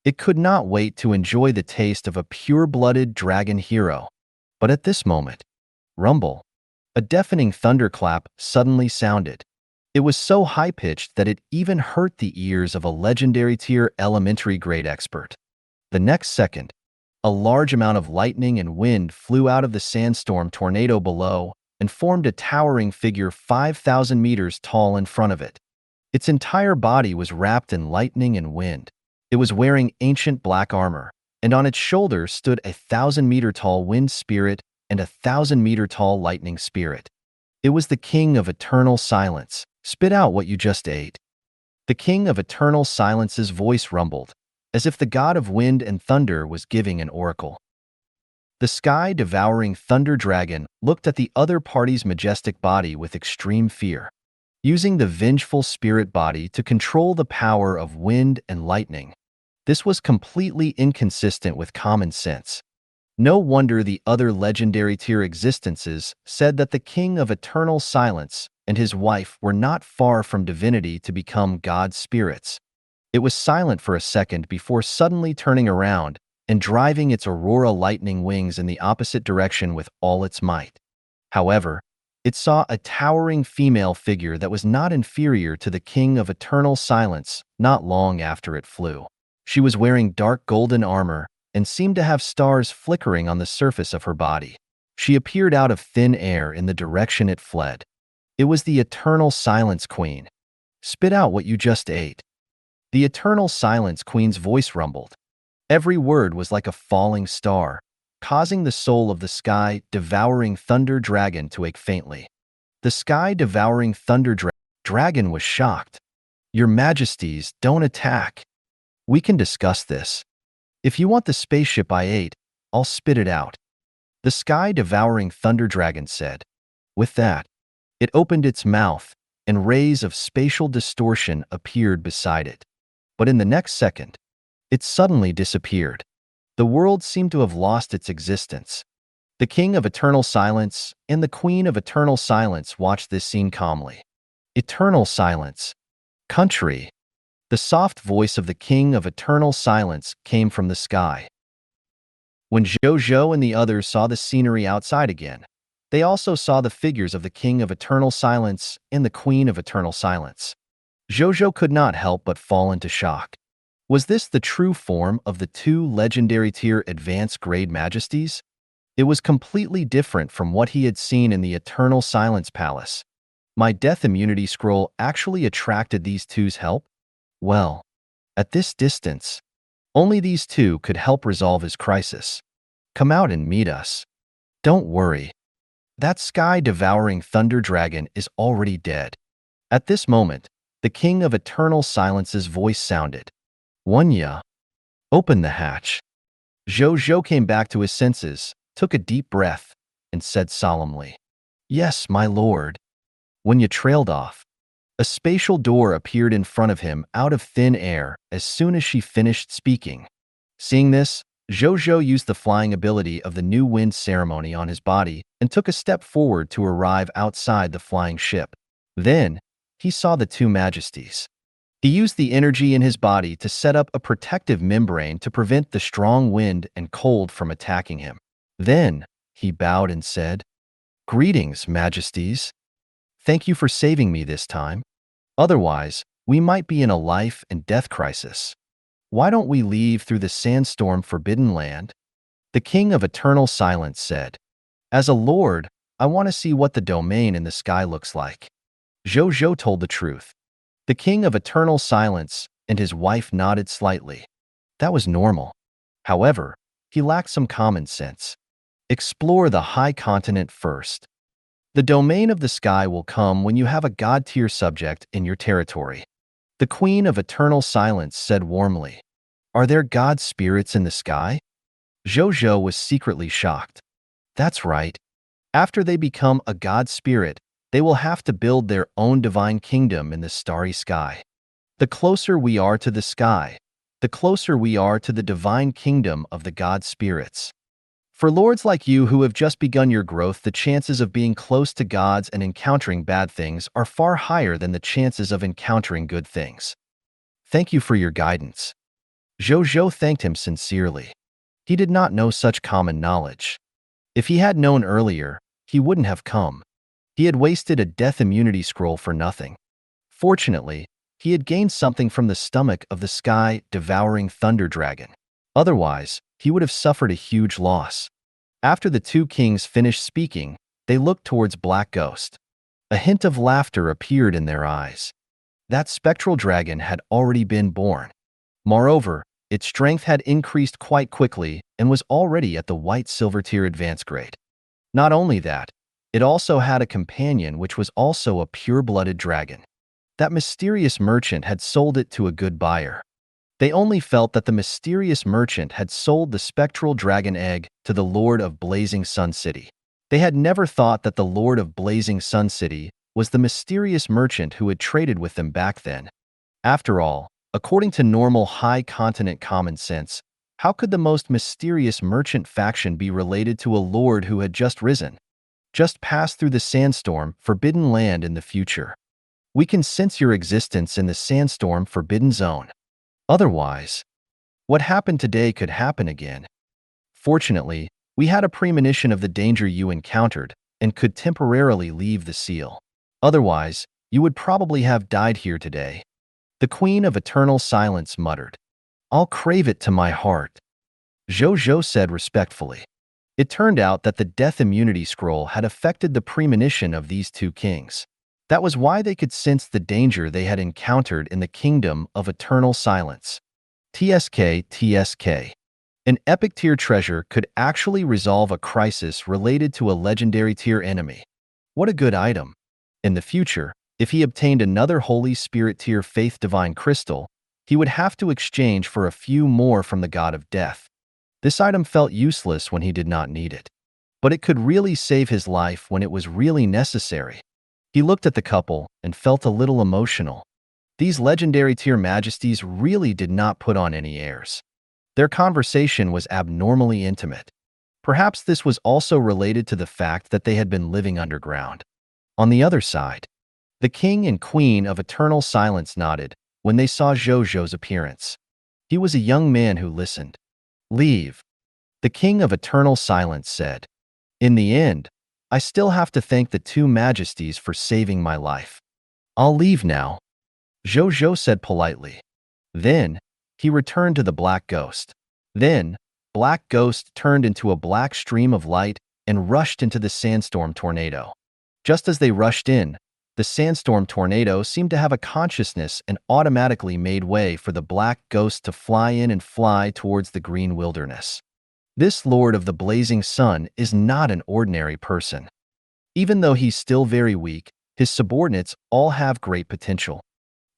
It could not wait to enjoy the taste of a pure-blooded dragon hero. But at this moment, rumble, a deafening thunderclap suddenly sounded. It was so high-pitched that it even hurt the ears of a legendary tier elementary grade expert. The next second, a large amount of lightning and wind flew out of the sandstorm tornado below and formed a towering figure 5,000 meters tall in front of it. Its entire body was wrapped in lightning and wind. It was wearing ancient black armor, and on its shoulders stood a 1,000-meter-tall wind spirit and a 1,000-meter-tall lightning spirit. It was the king of eternal silence. Spit out what you just ate. The king of eternal silence's voice rumbled, as if the god of wind and thunder was giving an oracle. The sky-devouring thunder dragon looked at the other party's majestic body with extreme fear. Using the vengeful spirit body to control the power of wind and lightning, this was completely inconsistent with common sense. No wonder the other legendary tier existences said that the king of eternal silence and his wife were not far from divinity to become god spirits. It was silent for a second before suddenly turning around and driving its aurora lightning wings in the opposite direction with all its might. However, it saw a towering female figure that was not inferior to the king of eternal silence not long after it flew. She was wearing dark golden armor and seemed to have stars flickering on the surface of her body. She appeared out of thin air in the direction it fled. It was the Eternal Silence Queen. Spit out what you just ate. The Eternal Silence Queen's voice rumbled. Every word was like a falling star, causing the soul of the sky-devouring thunder dragon to ache faintly. The sky-devouring thunder dragon was shocked. Your Majesties, don't attack. We can discuss this. If you want the spaceship I ate, I'll spit it out. The sky-devouring thunder dragon said. With that, it opened its mouth, and rays of spatial distortion appeared beside it. But in the next second, it suddenly disappeared. The world seemed to have lost its existence. The King of Eternal Silence and the Queen of Eternal Silence watched this scene calmly. Eternal silence. Country. The soft voice of the King of Eternal Silence came from the sky. When Zhou Zhou and the others saw the scenery outside again, they also saw the figures of the King of Eternal Silence and the Queen of Eternal Silence. Zhou Zhou could not help but fall into shock. Was this the true form of the two legendary tier advanced grade majesties? It was completely different from what he had seen in the Eternal Silence Palace. My death immunity scroll actually attracted these two's help? Well, at this distance, only these two could help resolve his crisis. Come out and meet us. Don't worry. That sky-devouring thunder dragon is already dead. At this moment, the King of Eternal Silence's voice sounded. Wanya, open the hatch. Zhou Zhou came back to his senses, took a deep breath, and said solemnly, Yes, my lord. Wanya trailed off. A spatial door appeared in front of him out of thin air as soon as she finished speaking. Seeing this, Zhou Zhou used the flying ability of the New Wind ceremony on his body and took a step forward to arrive outside the flying ship. Then, he saw the two majesties. He used the energy in his body to set up a protective membrane to prevent the strong wind and cold from attacking him. Then, he bowed and said, Greetings, majesties. Thank you for saving me this time. Otherwise, we might be in a life and death crisis. Why don't we leave through the sandstorm forbidden land? The King of Eternal Silence said, As a lord, I want to see what the domain in the sky looks like. Zhou Zhou told the truth. The King of Eternal Silence and his wife nodded slightly. That was normal. However, he lacked some common sense. Explore the high continent first. The domain of the sky will come when you have a god-tier subject in your territory. The Queen of Eternal Silence said warmly, Are there god spirits in the sky? Zhou Zhou was secretly shocked. That's right. After they become a god spirit, they will have to build their own divine kingdom in the starry sky. The closer we are to the sky, the closer we are to the divine kingdom of the god spirits. For lords like you who have just begun your growth, the chances of being close to gods and encountering bad things are far higher than the chances of encountering good things. Thank you for your guidance. Zhou Zhou thanked him sincerely. He did not know such common knowledge. If he had known earlier, he wouldn't have come. He had wasted a death immunity scroll for nothing. Fortunately, he had gained something from the stomach of the sky-devouring thunder dragon. Otherwise, he would have suffered a huge loss. After the two kings finished speaking, they looked towards Black Ghost. A hint of laughter appeared in their eyes. That spectral dragon had already been born. Moreover, its strength had increased quite quickly and was already at the white-silver tier advanced grade. Not only that, it also had a companion which was also a pure-blooded dragon. That mysterious merchant had sold it to a good buyer. They only felt that the mysterious merchant had sold the spectral dragon egg to the Lord of Blazing Sun City. They had never thought that the Lord of Blazing Sun City was the mysterious merchant who had traded with them back then. After all, according to normal high continent common sense, how could the most mysterious merchant faction be related to a lord who had just risen, just passed through the sandstorm forbidden land in the future? We can sense your existence in the sandstorm forbidden zone. Otherwise, what happened today could happen again. Fortunately, we had a premonition of the danger you encountered and could temporarily leave the seal. Otherwise, you would probably have died here today. The Queen of Eternal Silence muttered. I'll crave it to my heart. Zhou Zhou said respectfully. It turned out that the death immunity scroll had affected the premonition of these two kings. That was why they could sense the danger they had encountered in the Kingdom of Eternal Silence. TSK. An epic tier treasure could actually resolve a crisis related to a legendary tier enemy. What a good item. In the future, if he obtained another Holy Spirit tier Faith Divine Crystal, he would have to exchange for a few more from the God of Death. This item felt useless when he did not need it. But it could really save his life when it was really necessary. He looked at the couple and felt a little emotional. These legendary tier majesties really did not put on any airs. Their conversation was abnormally intimate. Perhaps this was also related to the fact that they had been living underground. On the other side, the king and queen of eternal silence nodded when they saw Zhou Zhou's appearance. He was a young man who listened. "Leave," the king of eternal silence said. "In the end, I still have to thank the two majesties for saving my life." "I'll leave now," Zhou Zhou said politely. Then, he returned to the Black Ghost. Then, Black Ghost turned into a black stream of light and rushed into the sandstorm tornado. Just as they rushed in, the sandstorm tornado seemed to have a consciousness and automatically made way for the Black Ghost to fly in and fly towards the green wilderness. This Lord of the Blazing Sun is not an ordinary person. Even though he's still very weak, his subordinates all have great potential.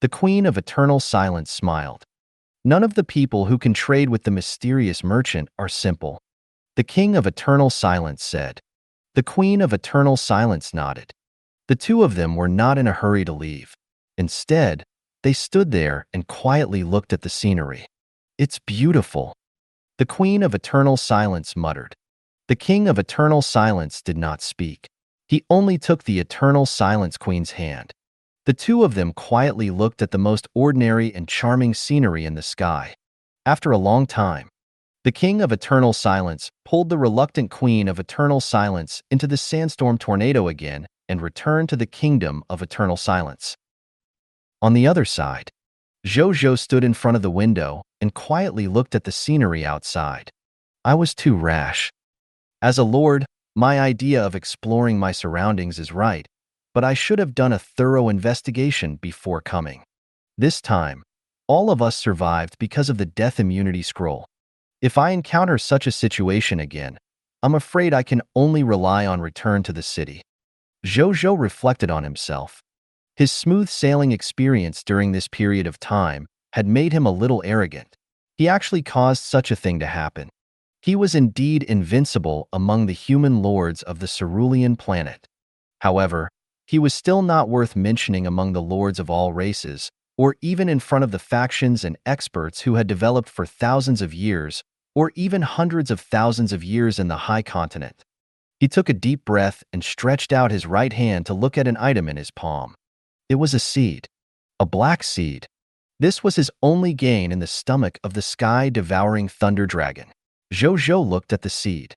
The Queen of Eternal Silence smiled. "None of the people who can trade with the mysterious merchant are simple," the King of Eternal Silence said. The Queen of Eternal Silence nodded. The two of them were not in a hurry to leave. Instead, they stood there and quietly looked at the scenery. "It's beautiful," the Queen of Eternal Silence muttered. The King of Eternal Silence did not speak. He only took the Eternal Silence Queen's hand. The two of them quietly looked at the most ordinary and charming scenery in the sky. After a long time, the King of Eternal Silence pulled the reluctant Queen of Eternal Silence into the sandstorm tornado again and returned to the Kingdom of Eternal Silence. On the other side, Zhou Zhou stood in front of the window and quietly looked at the scenery outside. "I was too rash. As a lord, my idea of exploring my surroundings is right, but I should have done a thorough investigation before coming. This time, all of us survived because of the death immunity scroll. If I encounter such a situation again, I'm afraid I can only rely on return to the city." Zhou Zhou reflected on himself. His smooth sailing experience during this period of time had made him a little arrogant. He actually caused such a thing to happen. He was indeed invincible among the human lords of the cerulean planet. However, he was still not worth mentioning among the lords of all races, or even in front of the factions and experts who had developed for thousands of years, or even hundreds of thousands of years in the high continent. He took a deep breath and stretched out his right hand to look at an item in his palm. It was a seed. A black seed. This was his only gain in the stomach of the sky-devouring thunder dragon. Zhou Zhou looked at the seed.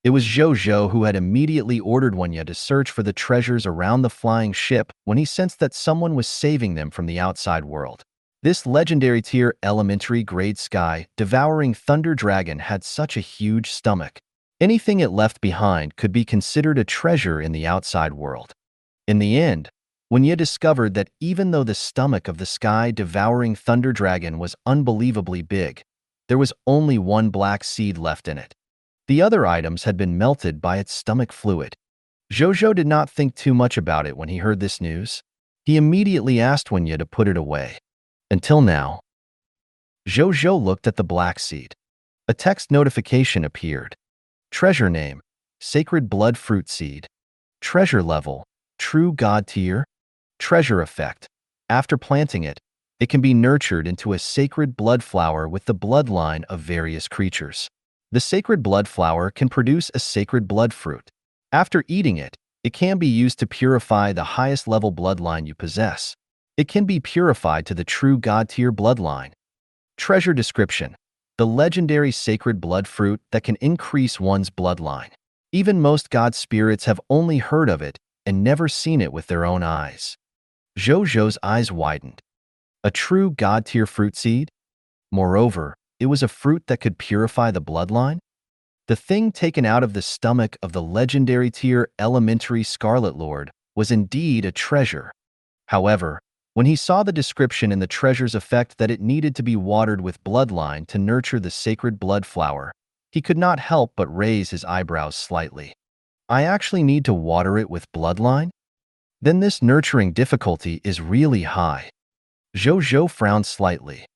It was Zhou Zhou who had immediately ordered Wanya to search for the treasures around the flying ship when he sensed that someone was saving them from the outside world. This legendary tier elementary grade sky-devouring thunder dragon had such a huge stomach. Anything it left behind could be considered a treasure in the outside world. In the end, Wanya discovered that even though the stomach of the sky-devouring thunder dragon was unbelievably big, there was only one black seed left in it. The other items had been melted by its stomach fluid. Zhou Zhou did not think too much about it when he heard this news. He immediately asked Wanya to put it away. Until now, Zhou Zhou looked at the black seed. A text notification appeared. Treasure name, Sacred Blood Fruit Seed. Treasure level, True God tier. Treasure effect. After planting it, it can be nurtured into a sacred blood flower with the bloodline of various creatures. The sacred blood flower can produce a sacred blood fruit. After eating it, it can be used to purify the highest level bloodline you possess. It can be purified to the true God tier bloodline. Treasure description. The legendary sacred blood fruit that can increase one's bloodline. Even most god spirits have only heard of it and never seen it with their own eyes. Zhou Zhou's eyes widened. A true god tier fruit seed? Moreover, it was a fruit that could purify the bloodline? The thing taken out of the stomach of the legendary tier elementary Scarlet Lord was indeed a treasure. However, when he saw the description in the treasure's effect that it needed to be watered with bloodline to nurture the sacred blood flower, he could not help but raise his eyebrows slightly. I actually need to water it with bloodline? Then this nurturing difficulty is really high. Zhou Zhou frowned slightly.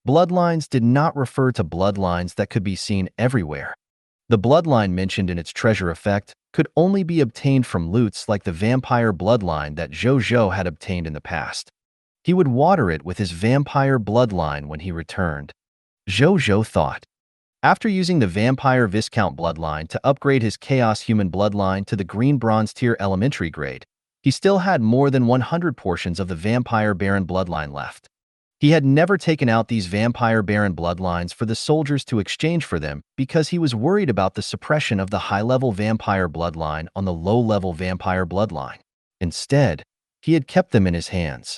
Bloodlines did not refer to bloodlines that could be seen everywhere. The bloodline mentioned in its treasure effect could only be obtained from loots like the vampire bloodline that Zhou Zhou had obtained in the past. He would water it with his vampire bloodline when he returned. Zhou Zhou thought, After using the Vampire Viscount bloodline to upgrade his Chaos Human bloodline to the Green Bronze tier elementary grade, he still had more than 100 portions of the Vampire Baron bloodline left. He had never taken out these Vampire Baron bloodlines for the soldiers to exchange for them because he was worried about the suppression of the high-level Vampire bloodline on the low-level Vampire bloodline. Instead, he had kept them in his hands.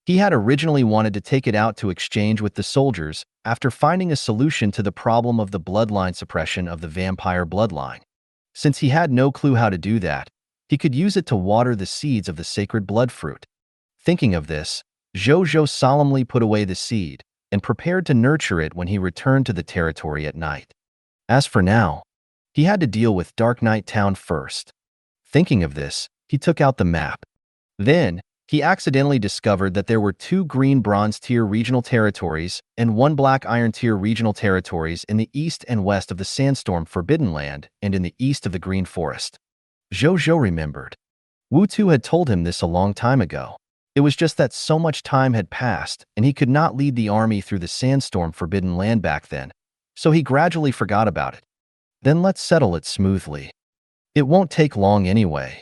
He had originally wanted to take it out to exchange with the soldiers after finding a solution to the problem of the bloodline suppression of the vampire bloodline. Since he had no clue how to do that, he could use it to water the seeds of the sacred blood fruit. Thinking of this, Zhou Zhou solemnly put away the seed and prepared to nurture it when he returned to the territory at night. As for now, he had to deal with Dark Night Town first. Thinking of this, he took out the map. Then, he accidentally discovered that there were 2 Green Bronze tier regional territories and 1 Black Iron tier regional territories in the east and west of the Sandstorm Forbidden Land and in the east of the Green Forest. Zhou Zhou remembered. Wu Tu had told him this a long time ago. It was just that so much time had passed and he could not lead the army through the Sandstorm Forbidden Land back then, so he gradually forgot about it. Then let's settle it smoothly. It won't take long anyway.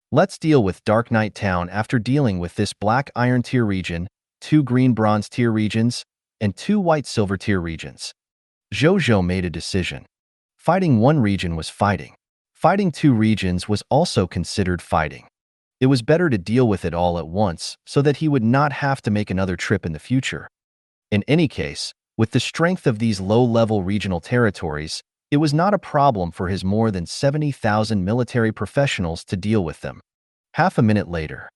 Let's deal with Dark Night Town after dealing with this Black Iron tier region, 2 Green Bronze tier regions, and 2 White Silver tier regions. Zhou Zhou made a decision. Fighting one region was fighting. Fighting 2 regions was also considered fighting. It was better to deal with it all at once so that he would not have to make another trip in the future. In any case, with the strength of these low-level regional territories, it was not a problem for his more than 70,000 military professionals to deal with them. Half a minute later,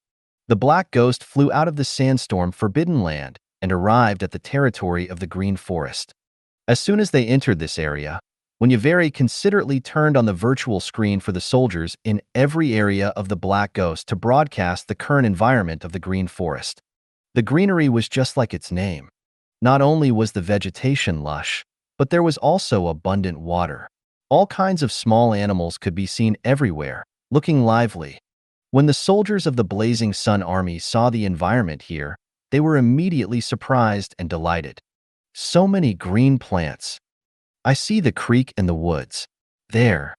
the Black Ghost flew out of the Sandstorm Forbidden Land and arrived at the territory of the Green Forest. As soon as they entered this area, Manhwa considerately turned on the virtual screen for the soldiers in every area of the Black Ghost to broadcast the current environment of the Green Forest. The greenery was just like its name. Not only was the vegetation lush, but there was also abundant water. All kinds of small animals could be seen everywhere, looking lively. When the soldiers of the Blazing Sun Army saw the environment here, they were immediately surprised and delighted. So many green plants. I see the creek and the woods. There.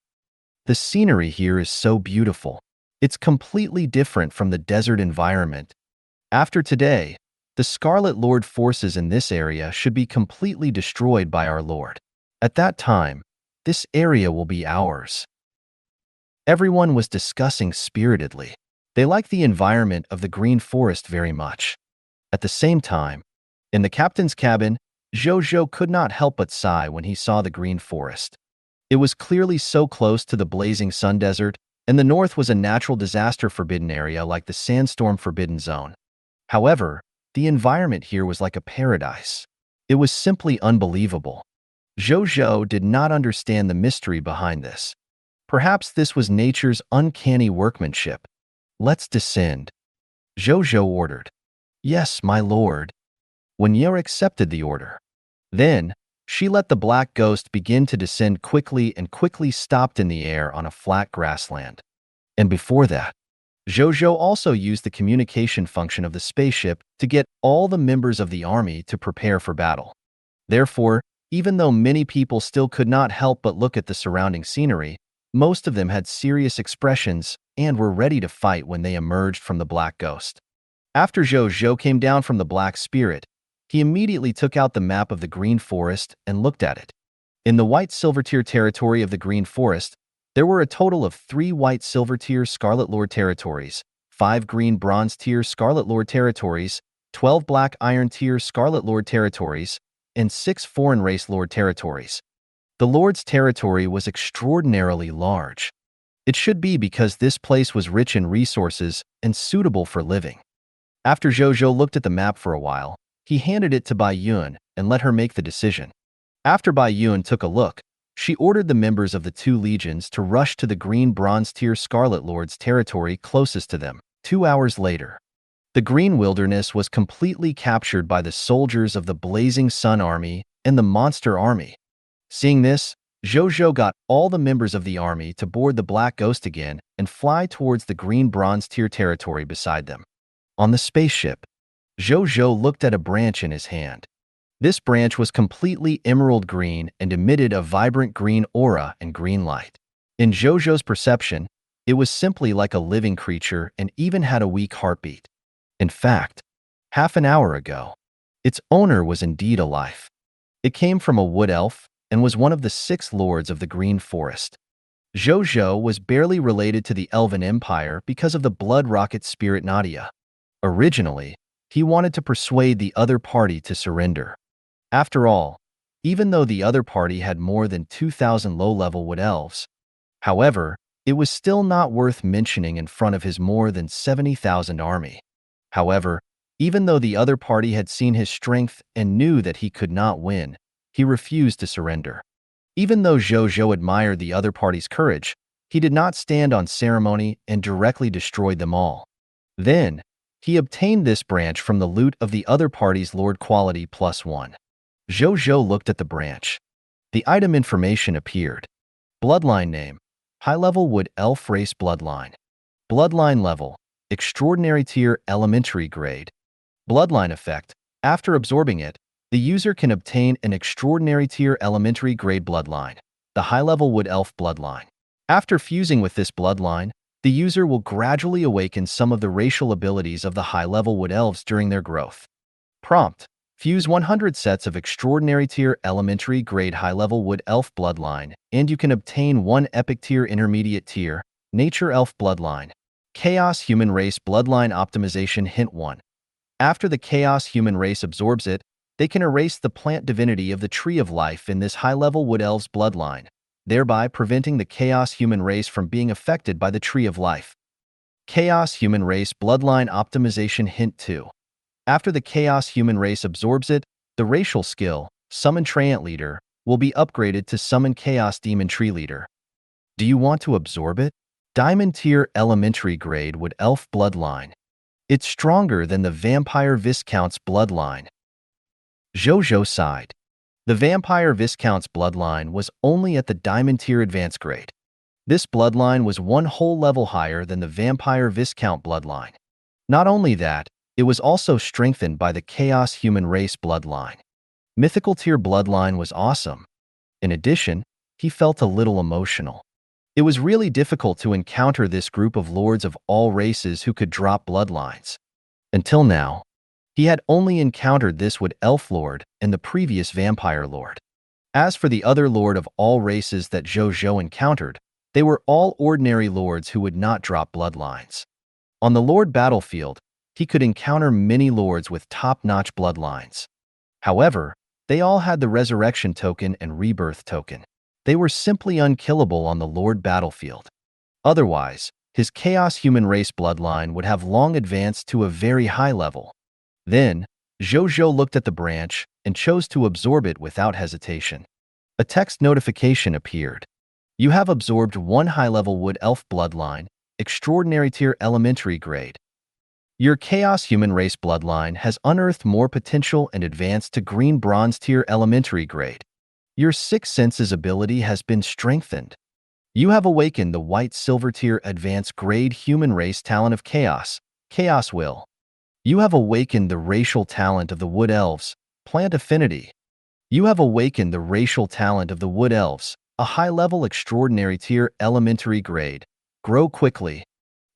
The scenery here is so beautiful. It's completely different from the desert environment. After today, the Scarlet Lord forces in this area should be completely destroyed by our Lord. At that time, this area will be ours. Everyone was discussing spiritedly. They liked the environment of the Green Forest very much. At the same time, in the captain's cabin, Zhou Zhou could not help but sigh when he saw the Green Forest. It was clearly so close to the Blazing Sun Desert, and the north was a natural disaster forbidden area like the Sandstorm Forbidden Zone. However, the environment here was like a paradise. It was simply unbelievable. Zhou Zhou did not understand the mystery behind this. Perhaps this was nature's uncanny workmanship. Let's descend. Zhou Zhou ordered. Yes, my lord. Manhwa accepted the order. Then, she let the Black Ghost begin to descend quickly and quickly stopped in the air on a flat grassland. And before that, Zhou Zhou also used the communication function of the spaceship to get all the members of the army to prepare for battle. Therefore, even though many people still could not help but look at the surrounding scenery, most of them had serious expressions and were ready to fight when they emerged from the Black Ghost. After Zhou Zhou came down from the Black Spirit, he immediately took out the map of the Green Forest and looked at it. In the White Silver tier territory of the Green Forest, there were a total of 3 White Silver tier Scarlet Lord territories, 5 Green Bronze tier Scarlet Lord territories, 12 Black Iron tier Scarlet Lord territories, and 6 Foreign Race Lord territories. The Lord's territory was extraordinarily large. It should be because this place was rich in resources and suitable for living. After Zhou Zhou looked at the map for a while, he handed it to Bai Yun and let her make the decision. After Bai Yun took a look, she ordered the members of the 2 legions to rush to the Green Bronze tier Scarlet Lord's territory closest to them. 2 hours later, the Green Wilderness was completely captured by the soldiers of the Blazing Sun Army and the Monster Army. Seeing this, Zhou Zhou got all the members of the army to board the Black Ghost again and fly towards the Green Bronze tier territory beside them. On the spaceship, Zhou Zhou looked at a branch in his hand. This branch was completely emerald green and emitted a vibrant green aura and green light. In Zhou Zhou's perception, it was simply like a living creature and even had a weak heartbeat. In fact, half an hour ago, its owner was indeed alive. It came from a wood elf and was one of the 6 lords of the Green Forest. Zhou Zhou was barely related to the Elven Empire because of the blood rocket spirit Nadia. Originally, he wanted to persuade the other party to surrender. After all, even though the other party had more than 2,000 low-level wood elves, however, it was still not worth mentioning in front of his more than 70,000 army. However, even though the other party had seen his strength and knew that he could not win, he refused to surrender. Even though Zhou Zhou admired the other party's courage, he did not stand on ceremony and directly destroyed them all. Then, he obtained this branch from the loot of the other party's Lord Quality +1. Zhou Zhou looked at the branch. The item information appeared. Bloodline name: High-level Wood Elf Race Bloodline. Bloodline level: Extraordinary Tier Elementary Grade. Bloodline effect: After absorbing it, the user can obtain an Extraordinary Tier Elementary Grade Bloodline, the High-level Wood Elf Bloodline. After fusing with this bloodline, the user will gradually awaken some of the racial abilities of the high-level Wood Elves during their growth. Prompt: Fuse 100 sets of Extraordinary Tier Elementary Grade High-level Wood Elf Bloodline, and you can obtain 1 Epic Tier Intermediate Tier Nature Elf Bloodline. Chaos Human Race Bloodline Optimization Hint 1. After the Chaos Human Race absorbs it, they can erase the plant divinity of the Tree of Life in this high-level Wood Elves bloodline, thereby preventing the Chaos Human Race from being affected by the Tree of Life. Chaos Human Race Bloodline Optimization Hint 2. After the Chaos Human Race absorbs it, the racial skill, Summon Treant Leader, will be upgraded to Summon Chaos Demon Tree Leader. Do you want to absorb it? Diamond Tier Elementary Grade Wood Elf Bloodline. It's stronger than the Vampire Viscount's bloodline. Zhou Zhou sighed. The Vampire Viscount's bloodline was only at the Diamond Tier Advanced Grade. This bloodline was 1 whole level higher than the Vampire Viscount bloodline. Not only that, it was also strengthened by the Chaos Human Race bloodline. Mythical Tier bloodline was awesome. In addition, he felt a little emotional. It was really difficult to encounter this group of lords of all races who could drop bloodlines. Until now, he had only encountered this Wood Elf Lord and the previous Vampire Lord. As for the other Lord of all races that Zhou Zhou encountered, they were all ordinary lords who would not drop bloodlines. On the Lord battlefield, he could encounter many lords with top-notch bloodlines. However, they all had the Resurrection Token and Rebirth Token. They were simply unkillable on the Lord battlefield. Otherwise, his Chaos Human Race bloodline would have long advanced to a very high level. Then, Zhou Zhou looked at the branch and chose to absorb it without hesitation. A text notification appeared. You have absorbed 1 high-level Wood Elf bloodline, Extraordinary Tier Elementary Grade. Your Chaos Human Race bloodline has unearthed more potential and advanced to Green Bronze Tier Elementary Grade. Your Sixth Senses ability has been strengthened. You have awakened the White Silver Tier Advanced Grade Human Race Talent of Chaos, Chaos Will. You have awakened the racial talent of the Wood Elves, Plant Affinity. You have awakened the racial talent of the Wood Elves, a high-level Extraordinary Tier Elementary Grade. Grow quickly.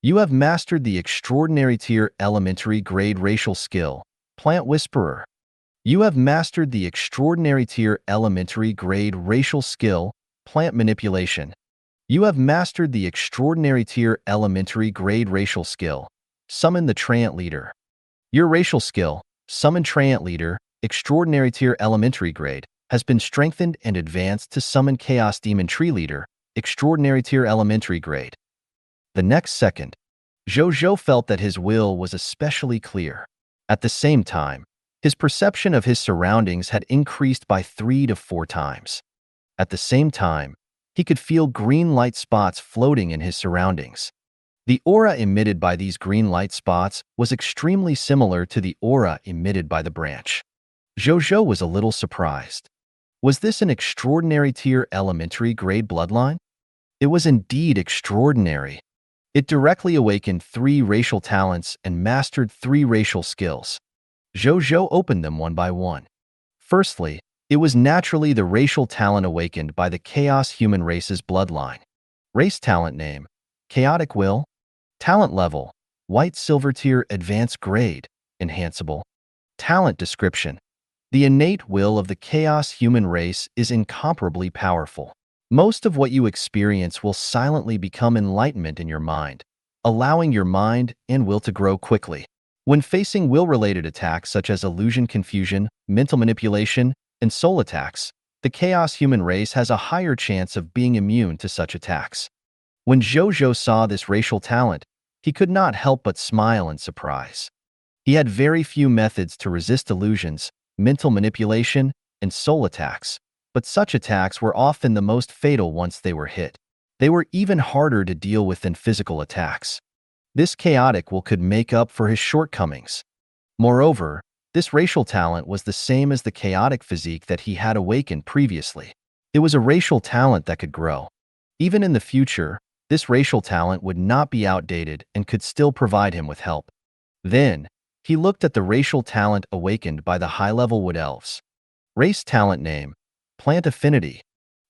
You have mastered the Extraordinary Tier Elementary Grade Racial Skill, Plant Whisperer. You have mastered the Extraordinary Tier Elementary Grade Racial Skill, Plant Manipulation. You have mastered the Extraordinary Tier Elementary Grade Racial Skill, Summon the Treant Leader. Your racial skill, Summon Treant Leader, Extraordinary Tier Elementary Grade, has been strengthened and advanced to Summon Chaos Demon Tree Leader, Extraordinary Tier Elementary Grade. The next second, Zhou Zhou felt that his will was especially clear. At the same time, his perception of his surroundings had increased by 3 to 4 times. At the same time, he could feel green light spots floating in his surroundings. The aura emitted by these green light spots was extremely similar to the aura emitted by the branch. Zhou Zhou was a little surprised. Was this an Extraordinary Tier Elementary Grade bloodline? It was indeed extraordinary. It directly awakened 3 racial talents and mastered 3 racial skills. Zhou Zhou opened them one by one. Firstly, it was naturally the racial talent awakened by the chaos human race's bloodline. Race talent name, chaotic will. Talent level, white silver tier advanced grade, enhanceable. Talent description, the innate will of the chaos human race is incomparably powerful. Most of what you experience will silently become enlightenment in your mind, allowing your mind and will to grow quickly. When facing will-related attacks such as illusion confusion, mental manipulation, and soul attacks, the chaos human race has a higher chance of being immune to such attacks. When Zhou Zhou saw this racial talent, he could not help but smile in surprise. He had very few methods to resist illusions, mental manipulation, and soul attacks, but such attacks were often the most fatal once they were hit. They were even harder to deal with than physical attacks. This chaotic will could make up for his shortcomings. Moreover, this racial talent was the same as the chaotic physique that he had awakened previously. It was a racial talent that could grow. Even in the future, this racial talent would not be outdated and could still provide him with help. Then, he looked at the racial talent awakened by the high-level wood elves. Race talent name, plant affinity.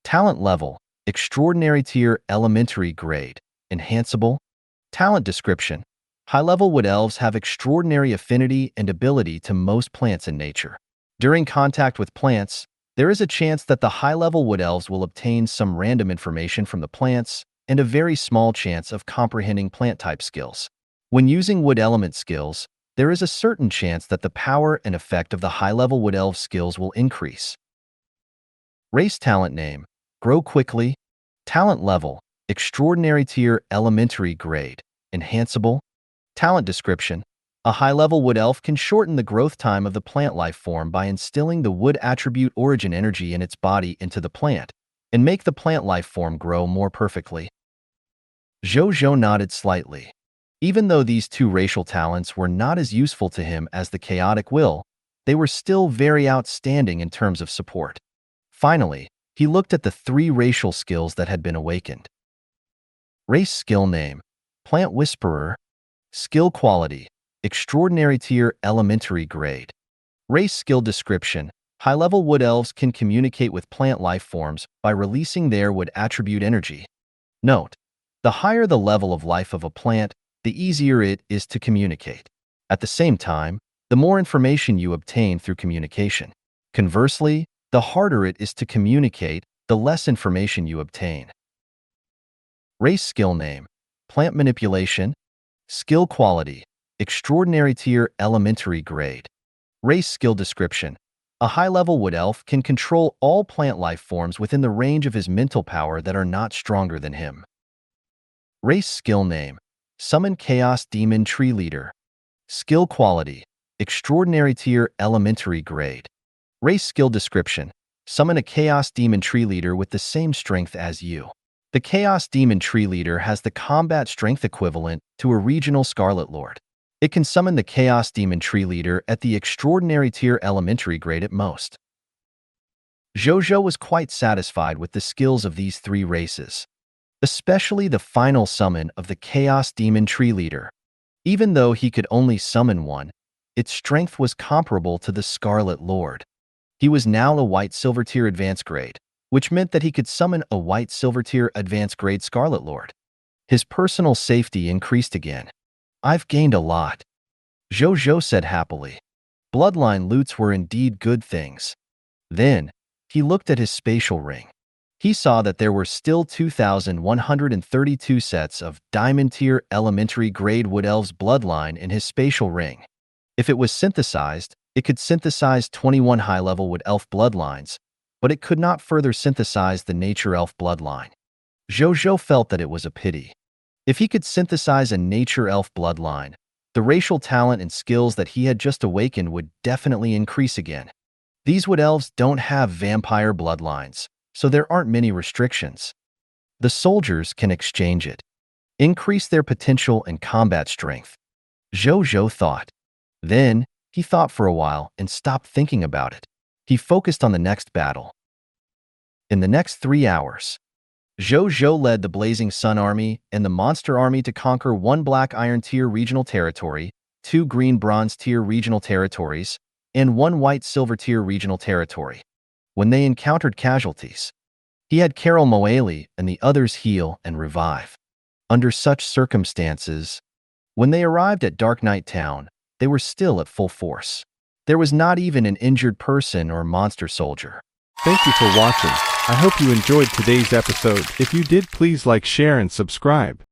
Talent level, extraordinary tier elementary grade, enhanceable. Talent description, high-level wood elves have extraordinary affinity and ability to most plants in nature. During contact with plants, there is a chance that the high-level wood elves will obtain some random information from the plants and a very small chance of comprehending plant type skills. When using wood element skills, there is a certain chance that the power and effect of the high-level wood elf skills will increase. Race talent name, grow quickly. Talent level, extraordinary tier elementary grade, enhanceable. Talent description, a high-level wood elf can shorten the growth time of the plant life form by instilling the wood attribute origin energy in its body into the plant and make the plant life form grow more perfectly. Zhou Zhou nodded slightly. Even though these two racial talents were not as useful to him as the chaotic will, they were still very outstanding in terms of support. Finally, he looked at the three racial skills that had been awakened. Race skill name, plant whisperer. Skill quality, extraordinary tier elementary grade. Race skill description, high-level wood elves can communicate with plant life forms by releasing their wood attribute energy. Note, the higher the level of life of a plant, the easier it is to communicate. At the same time, the more information you obtain through communication. Conversely, the harder it is to communicate, the less information you obtain. Race skill name, plant manipulation. Skill quality, extraordinary tier elementary grade. Race skill description, a high-level wood elf can control all plant life forms within the range of his mental power that are not stronger than him. Race skill name, summon chaos demon tree leader. Skill quality, extraordinary tier elementary grade. Race skill description, summon a chaos demon tree leader with the same strength as you. The Chaos Demon Tree Leader has the combat strength equivalent to a regional Scarlet Lord. It can summon the Chaos Demon Tree Leader at the extraordinary tier elementary grade at most. Zhou Zhou was quite satisfied with the skills of these three races, especially the final summon of the Chaos Demon Tree Leader. Even though he could only summon one, its strength was comparable to the Scarlet Lord. He was now a white silver tier advanced grade, which meant that he could summon a white silver tier advanced grade Scarlet Lord. His personal safety increased again. I've gained a lot, Zhou Zhou said happily. Bloodline loots were indeed good things. Then, he looked at his spatial ring. He saw that there were still 2,132 sets of diamond tier elementary grade wood elves bloodline in his spatial ring. If it was synthesized, it could synthesize 21 high-level wood elf bloodlines, but it could not further synthesize the nature elf bloodline. Zhou Zhou felt that it was a pity. If he could synthesize a nature elf bloodline, the racial talent and skills that he had just awakened would definitely increase again. These wood elves don't have vampire bloodlines, so there aren't many restrictions. The soldiers can exchange it, increase their potential and combat strength. Zhou Zhou thought. Then, he thought for a while and stopped thinking about it. He focused on the next battle. In the next 3 hours, Zhou Zhou led the Blazing Sun Army and the Monster Army to conquer 1 Black Iron Tier regional territory, 2 Green Bronze Tier regional territories, and one white silver-tier regional territory. When they encountered casualties, he had Carol Moali and the others heal and revive. Under such circumstances, when they arrived at Dark Knight Town, they were still at full force. There was not even an injured person or monster soldier. Thank you for watching. I hope you enjoyed today's episode. If you did, please like, share, and subscribe.